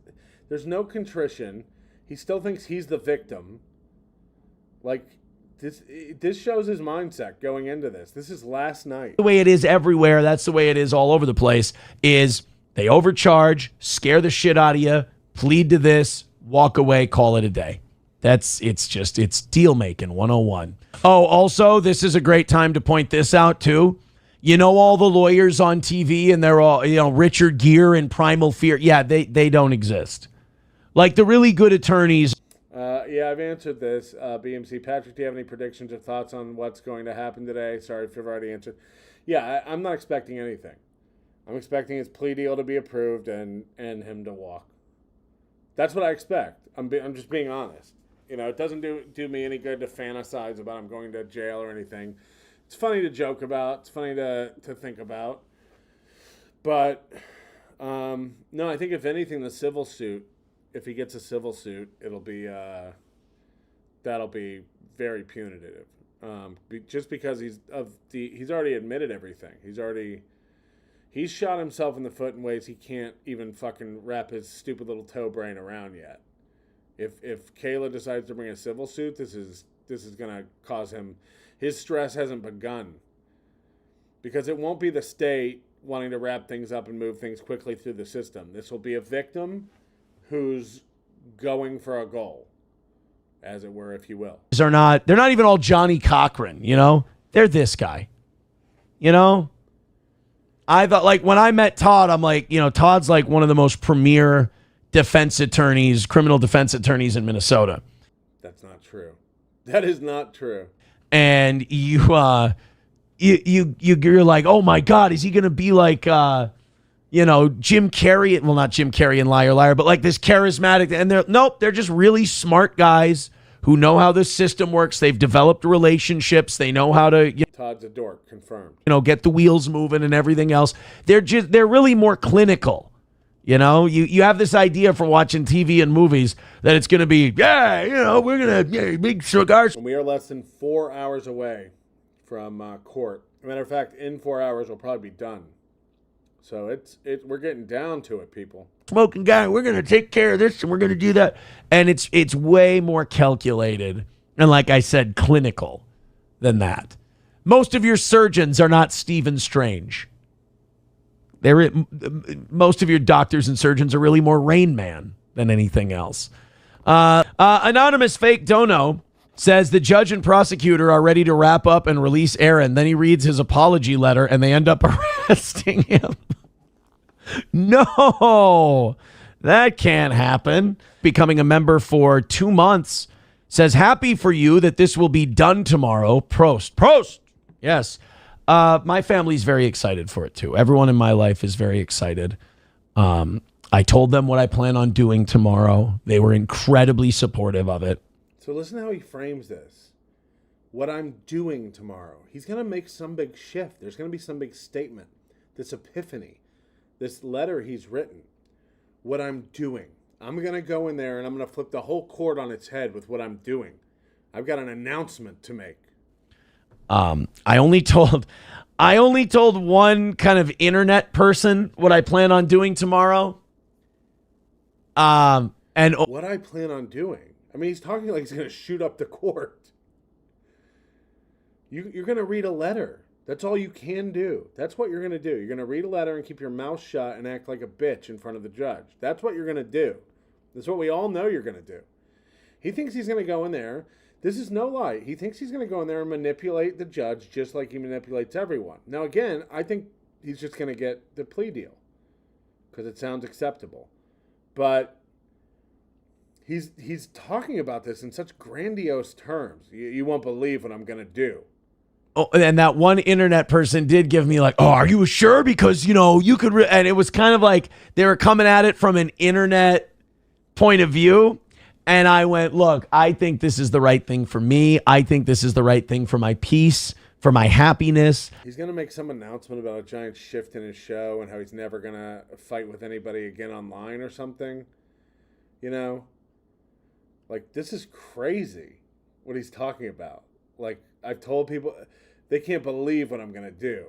there's no contrition. He still thinks he's the victim. Like, this shows his mindset going into this. This is last night. The way it is everywhere, that's the way it is all over the place, is they overcharge, scare the shit out of you, plead to this, walk away, call it a day. It's deal making 101. Oh, also, this is a great time to point this out too. All the lawyers on TV and they're all, Richard Gere and Primal Fear. Yeah, they don't exist. Like the really good attorneys. Yeah, I've answered this. BMC. Patrick, do you have any predictions or thoughts on what's going to happen today? Sorry if you've already answered. Yeah, I'm not expecting anything. I'm expecting his plea deal to be approved and him to walk. That's what I expect. I'm just being honest. You know, it doesn't do me any good to fantasize about him going to jail or anything. It's funny to joke about. It's funny to think about. But, no, I think if anything, the civil suit, if he gets a civil suit, it'll be, that'll be very punitive. Just because he's already admitted everything. He's shot himself in the foot in ways he can't even fucking wrap his stupid little toe brain around yet. If Kayla decides to bring a civil suit, this is gonna cause him. His stress hasn't begun, because it won't be the state wanting to wrap things up and move things quickly through the system. This will be a victim who's going for a goal, as it were, if you will. They're not even all Johnny Cochran, you know? They're this guy. You know? I thought, like, when I met Todd, I'm like, you know, Todd's like one of the most premier defense attorneys, criminal defense attorneys in Minnesota. That's not true. That is not true. And you're like, oh my God, is he going to be like, you know, Jim Carrey? Well, not Jim Carrey and Liar Liar, but like this charismatic. And they're just really smart guys who know how the system works. They've developed relationships. They know how to, Todd's a dork, confirmed. you know, get the wheels moving and everything else. They're really more clinical. You know, you have this idea from watching TV and movies that it's going to be, yeah, you know, we're going to, big cigars. We are less than 4 hours away from court. As a matter of fact, in 4 hours, we'll probably be done. So we're getting down to it, people. Smoking guy, we're going to take care of this and we're going to do that. And it's way more calculated and, like I said, clinical than that. Most of your surgeons are not Stephen Strange. Most of your doctors and surgeons are really more Rain Man than anything else. Anonymous Fake Dono says the judge and prosecutor are ready to wrap up and release Aaron. Then he reads his apology letter and they end up arresting him. No, that can't happen. Becoming a member for 2 months says, happy for you that this will be done tomorrow. Prost. Yes. My family's very excited for it too. Everyone in my life is very excited. I told them what I plan on doing tomorrow. They were incredibly supportive of it. So listen to how he frames this. What I'm doing tomorrow. He's going to make some big shift. There's going to be some big statement. This epiphany. This letter he's written. What I'm doing. I'm going to go in there and I'm going to flip the whole court on its head with what I'm doing. I've got an announcement to make. I only told one kind of internet person what I plan on doing tomorrow. And what I plan on doing. I mean, he's talking like he's going to shoot up the court. You're going to read a letter. That's all you can do. That's what you're going to do. You're going to read a letter and keep your mouth shut and act like a bitch in front of the judge. That's what you're going to do. That's what we all know you're going to do. He thinks he's going to go in there. This is no lie. He thinks he's going to go in there and manipulate the judge just like he manipulates everyone. Now, again, I think he's just going to get the plea deal because it sounds acceptable. But he's talking about this in such grandiose terms. You won't believe what I'm going to do. Oh, and that one internet person did give me like, oh, are you sure? Because, you know, you could, and it was kind of like they were coming at it from an internet point of view. And I went, look, I think this is the right thing for me. I think this is the right thing for my peace, for my happiness. He's going to make some announcement about a giant shift in his show and how he's never going to fight with anybody again online or something. You know, like, this is crazy what he's talking about. Like, I've told people, they can't believe what I'm going to do.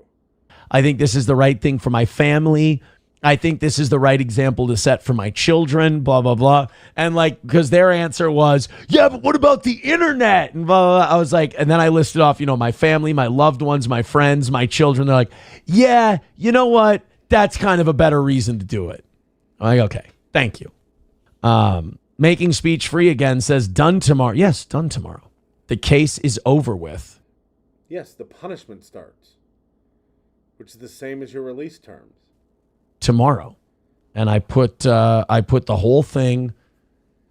I think this is the right thing for my family. I think this is the right example to set for my children, blah, blah, blah. And like, because their answer was, yeah, but what about the internet? And blah, blah, blah. I was like, and then I listed off, you know, my family, my loved ones, my friends, my children. They're like, yeah, you know what? That's kind of a better reason to do it. I'm like, okay, thank you. Making speech free again says done tomorrow. Yes, done tomorrow. The case is over with. Yes, the punishment starts, which is the same as your release terms. Tomorrow. And I put the whole thing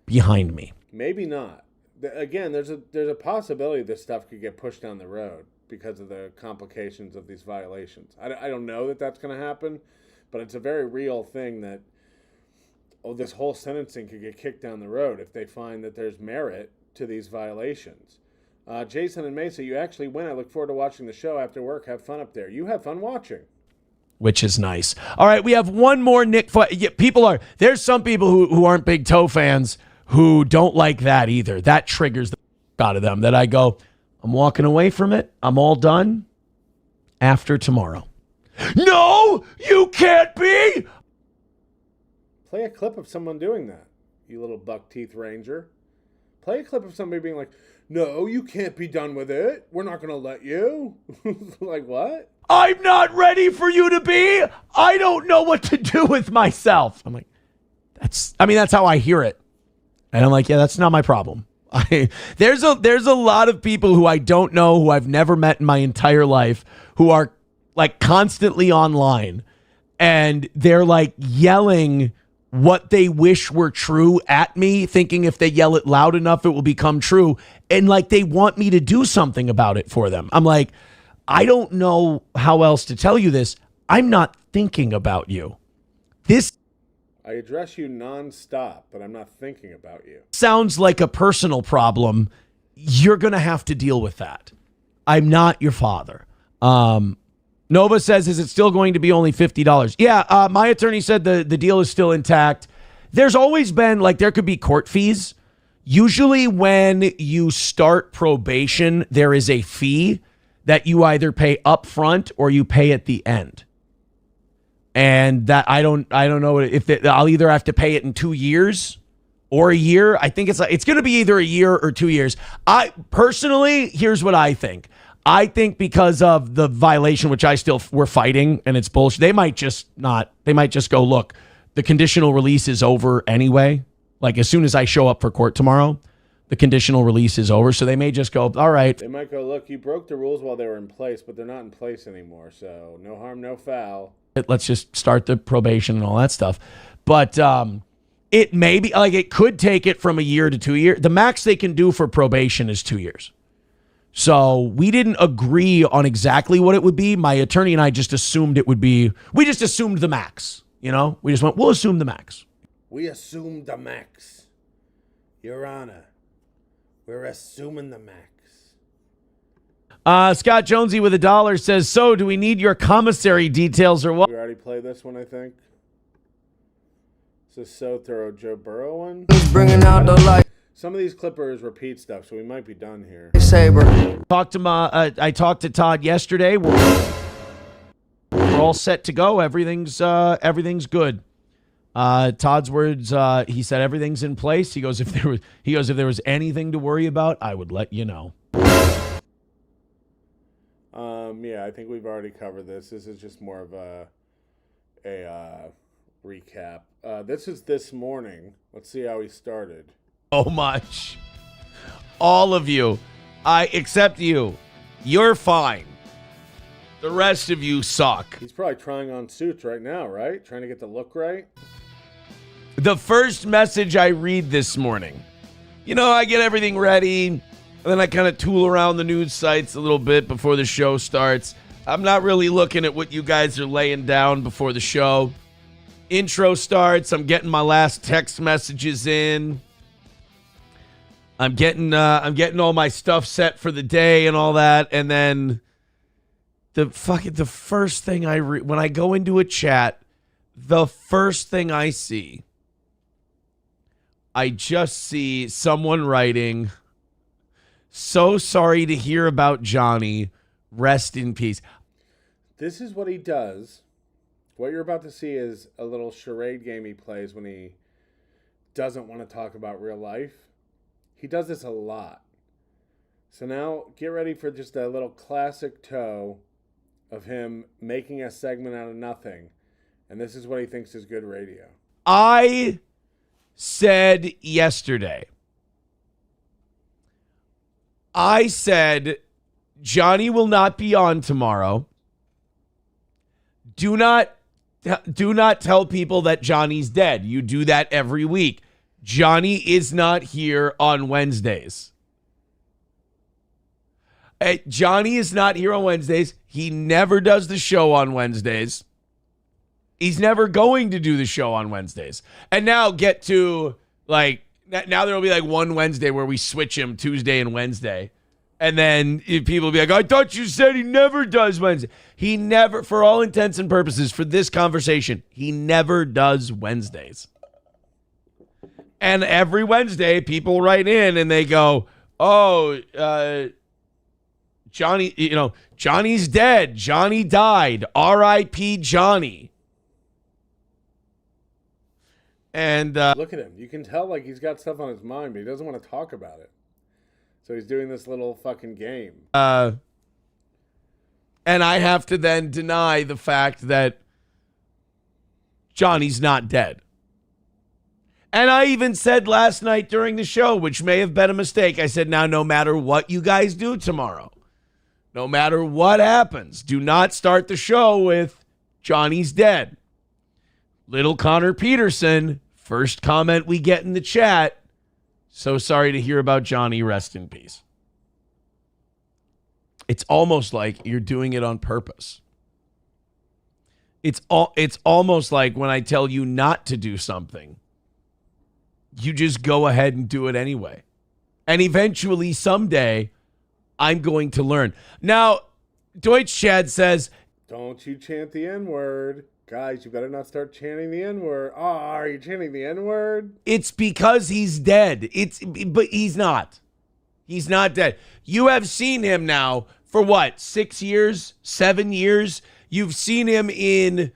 behind me. Maybe not. Again, there's a possibility this stuff could get pushed down the road because of the complications of these violations. I don't know that that's going to happen, but it's a very real thing that this whole sentencing could get kicked down the road if they find that there's merit to these violations. Jason and Mesa, you actually win. I look forward to watching the show after work. Have fun up there. You have fun watching. Which is nice. All right, we have one more Nick. There's some people who aren't big toe fans who don't like that either. That triggers the out of them that I go, I'm walking away from it. I'm all done after tomorrow. No, you can't be. Play a clip of someone doing that, you little buck teeth ranger. Play a clip of somebody being like, no, you can't be done with it. We're not going to let you. Like, what? I'm not ready for you to be. I don't know what to do with myself. I'm like, that's how I hear it. And I'm like, yeah, that's not my problem. There's a lot of people who I don't know, who I've never met in my entire life, who are like constantly online, and they're like yelling what they wish were true at me, thinking if they yell it loud enough, it will become true. And like, they want me to do something about it for them. I'm like, I don't know how else to tell you this. I'm not thinking about you. I address you nonstop, but I'm not thinking about you. Sounds like a personal problem. You're going to have to deal with that. I'm not your father. Nova says, is it still going to be only $50? Yeah, my attorney said the deal is still intact. There's always been, like, there could be court fees. Usually when you start probation, there is a fee that you either pay up front or you pay at the end. And that I don't know if I'll either have to pay it in 2 years or a year. I think it's going to be either a year or 2 years. I personally, here's what I think. I think because of the violation, which we're fighting, and it's bullshit. They might just go, look, the conditional release is over anyway. Like, as soon as I show up for court tomorrow, the conditional release is over. So they may just go, all right. They might go, look, you broke the rules while they were in place, but they're not in place anymore. So no harm, no foul. Let's just start the probation and all that stuff. But it may be, like, it could take it from a year to 2 years. The max they can do for probation is 2 years. So we didn't agree on exactly what it would be. My attorney and I just assumed it would be, we just assumed the max. You know, we just went, we'll assume the max. We assumed the max. Your Honor, we're assuming the max. Scott Jonesy with $1 says, so do we need your commissary details or what? We already played this one, I think. This is so thorough. Joe Burrow one. Bringing out the light. Some of these clippers repeat stuff, so we might be done here. Saber. I talked to Todd yesterday. We're all set to go. Everything's good. Todd's words. He said everything's in place. He goes, if there was anything to worry about, I would let you know. Yeah, I think we've already covered this. This is just more of a recap. This is this morning. Let's see how he started. So much. All of you. Except you. You're fine. The rest of you suck. He's probably trying on suits right now, right? Trying to get the look right. The first message I read this morning. You know, I get everything ready, and then I kind of tool around the news sites a little bit before the show starts. I'm not really looking at what you guys are laying down before the show. Intro starts. I'm getting my last text messages in. I'm getting all my stuff set for the day and all that, and then the first thing I read when I go into a chat, the first thing I see, I just see someone writing, "So sorry to hear about Johnny. Rest in peace." This is what he does. What you're about to see is a little charade game he plays when he doesn't want to talk about real life. He does this a lot. So now get ready for just a little classic toe of him making a segment out of nothing. And this is what he thinks is good radio. I said yesterday, Johnny will not be on tomorrow. Do not tell people that Johnny's dead. You do that every week. Johnny is not here on Wednesdays. Johnny is not here on Wednesdays. He never does the show on Wednesdays. He's never going to do the show on Wednesdays. And now get to, like, now there will be like one Wednesday where we switch him Tuesday and Wednesday. And then people will be like, I thought you said he never does Wednesday. He never, for all intents and purposes, for this conversation, he never does Wednesdays. And every Wednesday, people write in and they go, oh, Johnny, Johnny's dead. Johnny died. R.I.P. Johnny. And look at him. You can tell like he's got stuff on his mind, but he doesn't want to talk about it. So he's doing this little fucking game. And I have to then deny the fact that Johnny's not dead. And I even said last night during the show, which may have been a mistake, I said, now, no matter what you guys do tomorrow, no matter what happens, do not start the show with Johnny's dead. Little Connor Peterson, first comment we get in the chat, so sorry to hear about Johnny, rest in peace. It's almost like you're doing it on purpose. It's almost like when I tell you not to do something, you just go ahead and do it anyway. And eventually, someday, I'm going to learn. Now, Deutsch Chad says, don't you chant the N-word. Guys, you better not start chanting the N-word. Oh, are you chanting the N-word? It's because he's dead. But he's not. He's not dead. You have seen him now for what, 6 years, 7 years? You've seen him in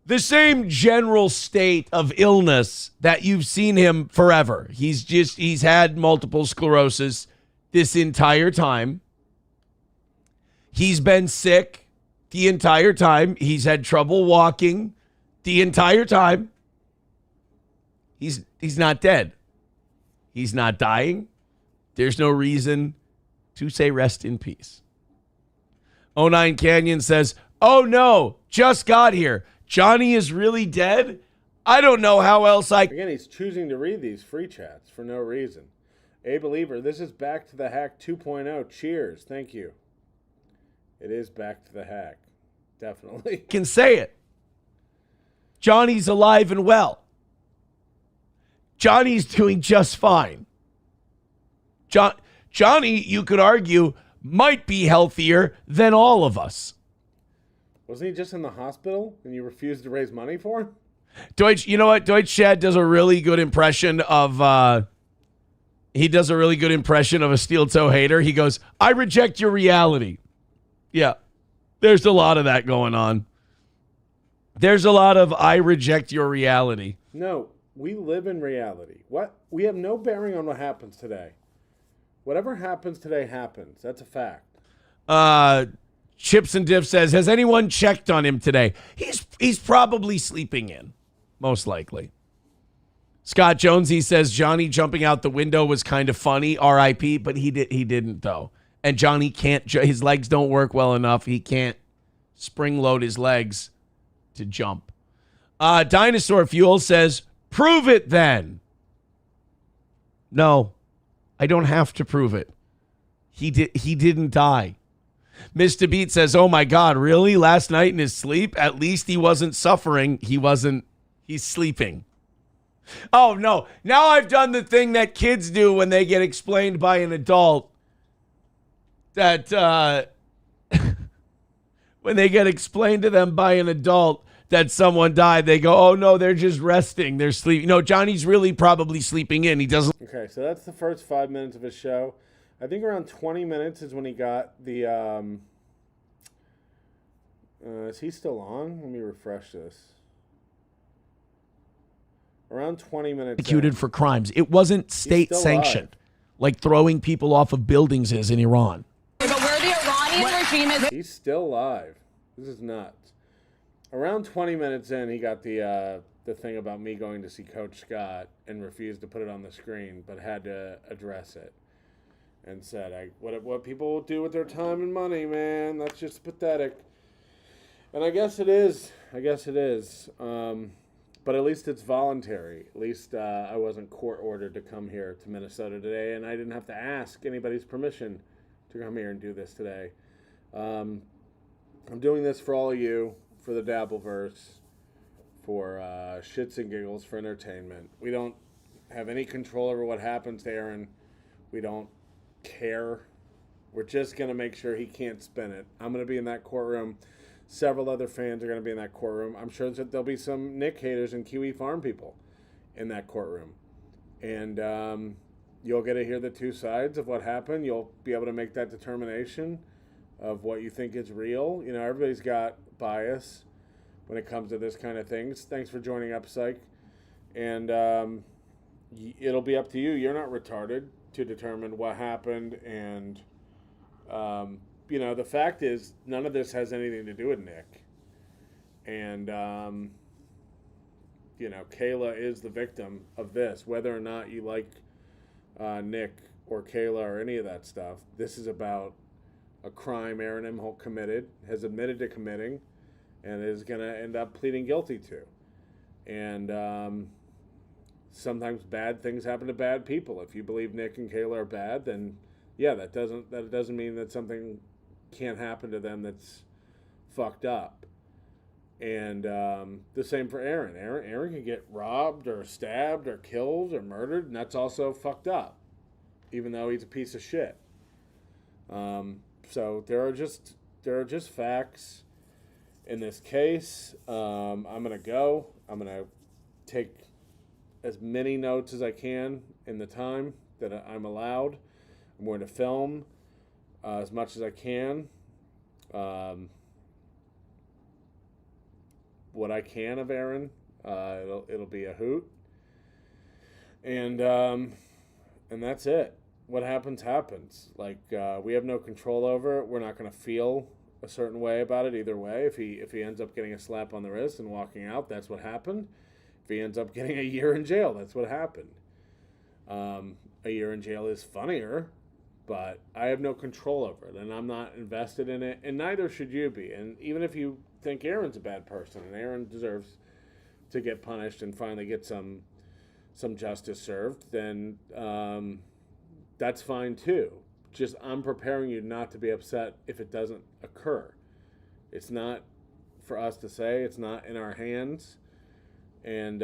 the same general state of illness that you've seen him forever. He's had multiple sclerosis this entire time. He's been sick the entire time. He's had trouble walking the entire time. He's not dead. He's not dying. There's no reason to say rest in peace. 09 Canyon says, oh no, just got here. Johnny is really dead? I don't know how else Again, he's choosing to read these free chats for no reason. A Believer, this is Back to the Hack 2.0. Cheers. Thank you. It is Back to the Hack. Definitely. Can say it. Johnny's alive and well. Johnny's doing just fine. Johnny, you could argue, might be healthier than all of us. Wasn't he just in the hospital and you refused to raise money for him? Deutsch, you know what? Deutsch Chad does a really good impression of a steel toe hater. He goes, I reject your reality. Yeah. There's a lot of that going on. There's a lot of I reject your reality. No, we live in reality. What? We have no bearing on what happens today. Whatever happens today happens. That's a fact. Chips and Diff says, has anyone checked on him today? He's probably sleeping in, most likely. Scott Jonesy says Johnny jumping out the window was kind of funny, R.I.P., but he didn't though. And Johnny can't, his legs don't work well enough. He can't spring load his legs to jump. Dinosaur Fuel says, prove it then. No, I don't have to prove it. He didn't die. Mr. Beat says, oh my God, really? Last night in his sleep? At least he wasn't suffering. He's sleeping. Oh no, now I've done the thing that kids do when they get explained by an adult. That when they get explained to them by an adult that someone died, they go, oh no, they're just resting. They're sleeping. No, Johnny's really probably sleeping in. He doesn't. Okay, so that's the first 5 minutes of his show. I think around 20 minutes is when he got the, is he still on? Let me refresh this. Around 20 minutes. Executed for crimes. It wasn't state sanctioned, like throwing people off of buildings is in Iran. But where the Iranian regime is. He's still alive. This is nuts. Around 20 minutes in, he got the thing about me going to see Coach Scott and refused to put it on the screen, but had to address it. And said, what people do with their time and money, man, that's just pathetic. And I guess it is. But But at least it's voluntary. At least I wasn't court ordered to come here to Minnesota today, and I didn't have to ask anybody's permission to come here and do this today. I'm doing this for all of you, for the Dabbleverse, for shits and giggles, for entertainment. We don't have any control over what happens to Aaron. We don't care. We're just going to make sure he can't spin it. I'm going to be in that courtroom. Several other fans are going to be in that courtroom. I'm sure that there'll be some Nick haters and Kiwi Farm people in that courtroom. And you'll get to hear the two sides of what happened. You'll be able to make that determination of what you think is real. You know, everybody's got bias when it comes to this kind of things. Thanks for joining up, Psych. And it'll be up to you. You're not retarded to determine what happened. And you know, the fact is, none of this has anything to do with Nick. And, you know, Kayla is the victim of this. Whether or not you like Nick or Kayla or any of that stuff, this is about a crime Aaron IMHOLTE committed, has admitted to committing, and is going to end up pleading guilty to. And sometimes bad things happen to bad people. If you believe Nick and Kayla are bad, then yeah, that doesn't mean that something can't happen to them that's fucked up. And the same for Aaron. Aaron can get robbed or stabbed or killed or murdered, and that's also fucked up, even though he's a piece of shit. So there are just facts in this case. I'm gonna take as many notes as I can in the time that I'm allowed. I'm going to film as much as I can, what I can of Aaron. It'll be a hoot, and that's it. What happens happens. Like we have no control over it. We're not going to feel a certain way about it either way. If he ends up getting a slap on the wrist and walking out, that's what happened. If he ends up getting a year in jail, that's what happened. A year in jail is funnier, but I have no control over it, and I'm not invested in it, and neither should you be. And even if you think Aaron's a bad person and Aaron deserves to get punished and finally get some justice served, then that's fine too. Just I'm preparing you not to be upset if it doesn't occur. It's not for us to say. It's not in our hands. And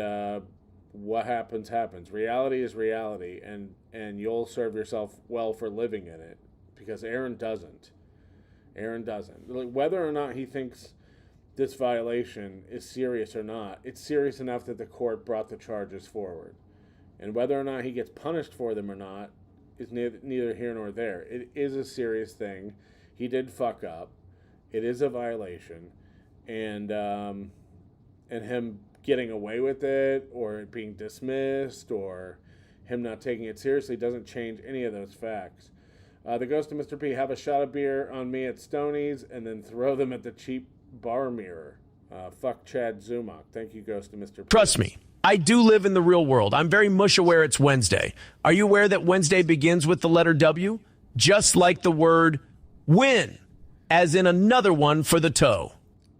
what happens, happens. Reality is reality, and you'll serve yourself well for living in it, because Aaron doesn't. Whether or not he thinks this violation is serious or not, it's serious enough that the court brought the charges forward. And whether or not he gets punished for them or not is neither here nor there. It is a serious thing. He did fuck up. It is a violation. And him getting away with it, or it being dismissed, or him not taking it seriously doesn't change any of those facts. The Ghost of Mr. P, have a shot of beer on me at Stoney's and then throw them at the cheap bar mirror. Fuck Chad Zumach. Thank you, Ghost of Mr. P. Trust me, I do live in the real world. I'm very mush aware it's Wednesday. Are you aware that Wednesday begins with the letter W? Just like the word win, as in another one for the toe.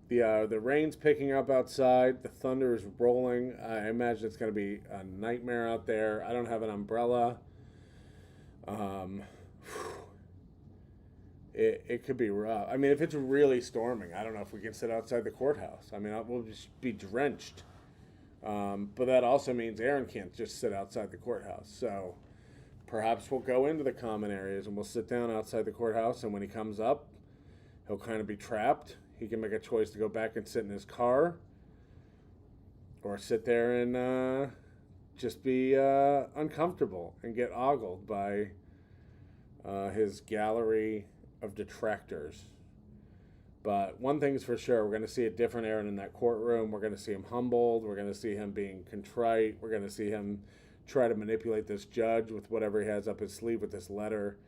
The rain's picking up outside. The thunder is rolling. I imagine it's going to be a nightmare out there. I don't have an umbrella. It could be rough. I mean, if it's really storming, I don't know if we can sit outside the courthouse. I mean, we'll just be drenched. But that also means Aaron can't just sit outside the courthouse. So perhaps we'll go into the common areas and we'll sit down outside the courthouse. And when he comes up, he'll kind of be trapped. He can make a choice to go back and sit in his car, or sit there and just be uncomfortable and get ogled by his gallery of detractors. But one thing's for sure, we're going to see a different Aaron in that courtroom. We're going to see him humbled. We're going to see him being contrite. We're going to see him try to manipulate this judge with whatever he has up his sleeve with this letter.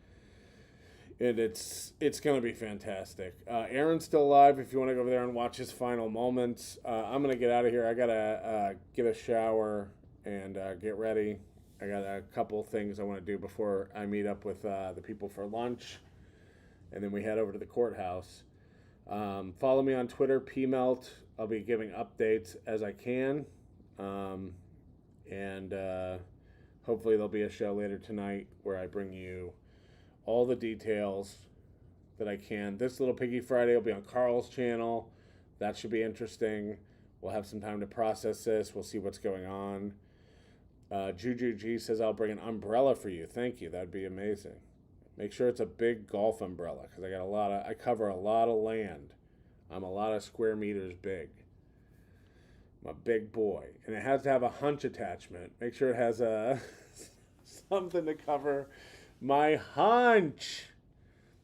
And it's going to be fantastic. Aaron's still alive if you want to go over there and watch his final moments. I'm going to get out of here. I got to get a shower and get ready. I got a couple things I want to do before I meet up with the people for lunch. And then we head over to the courthouse. Follow me on Twitter, PMelt. I'll be giving updates as I can. And hopefully there'll be a show later tonight where I bring you all the details that I can. This Little Piggy Friday will be on Carl's channel. That should be interesting. We'll have some time to process this. We'll see what's going on. Juju G says, I'll bring an umbrella for you. Thank you. That'd be amazing. Make sure it's a big golf umbrella because I cover a lot of land. I'm a lot of square meters big. I'm a big boy. And it has to have a hunch attachment. Make sure it has something to cover my hunch.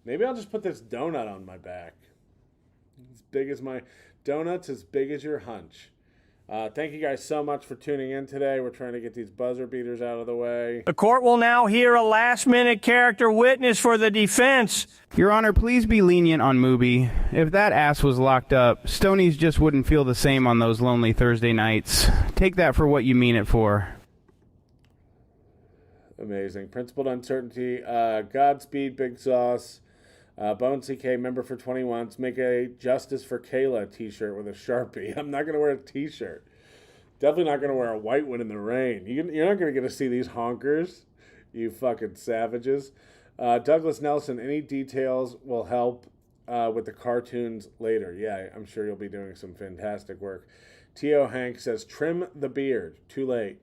Maybe I'll just put this donut on my back. As big as my donut's as big as your hunch. Thank you guys so much for tuning in today. We're trying to get these buzzer beaters out of the way. The court will now hear a last-minute character witness for the defense. Your Honor, please be lenient on Mubi. If that ass was locked up, Stonies just wouldn't feel the same on those lonely Thursday nights. Take that for what you mean it for. Amazing. Principled Uncertainty. Godspeed, Big Sauce. Bone CK, member for 21. Make a Justice for Kayla t-shirt with a Sharpie. I'm not going to wear a t-shirt. Definitely not going to wear a white one in the rain. You're not going to get to see these honkers, you fucking savages. Douglas Nelson, any details will help with the cartoons later. Yeah, I'm sure you'll be doing some fantastic work. T.O. Hank says, trim the beard. Too late.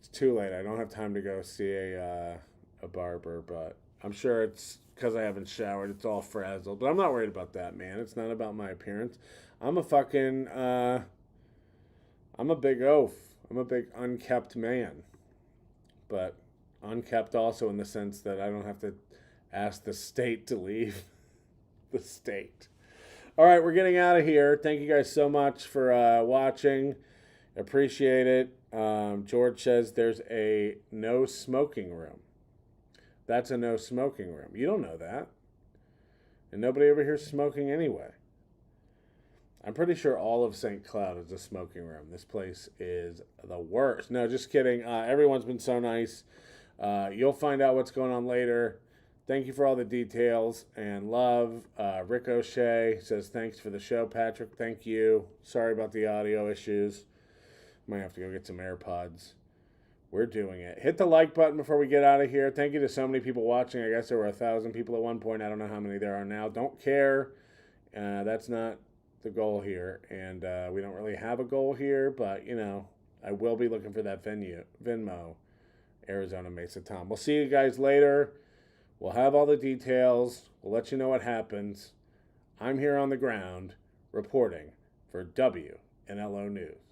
It's too late. I don't have time to go see a barber, but I'm sure it's because I haven't showered. It's all frazzled. But I'm not worried about that, man. It's not about my appearance. I'm a fucking, I'm a big oaf. I'm a big unkept man. But unkept also in the sense that I don't have to ask the state to leave the state. All right, we're getting out of here. Thank you guys so much for watching. Appreciate it. George says there's a no smoking room. That's a no smoking room. You don't know that. And nobody over here is smoking anyway. I'm pretty sure all of St. Cloud is a smoking room. This place is the worst. No, just kidding. Everyone's been so nice. You'll find out what's going on later. Thank you for all the details and love. Ricochet says, thanks for the show, Patrick. Thank you. Sorry about the audio issues. Might have to go get some AirPods. We're doing it. Hit the like button before we get out of here. Thank you to so many people watching. I guess there were 1,000 people at one point. I don't know how many there are now. Don't care. That's not the goal here. And we don't really have a goal here. But, you know, I will be looking for that Venmo, Arizona Mesa Tom. We'll see you guys later. We'll have all the details. We'll let you know what happens. I'm here on the ground reporting for WNLO News.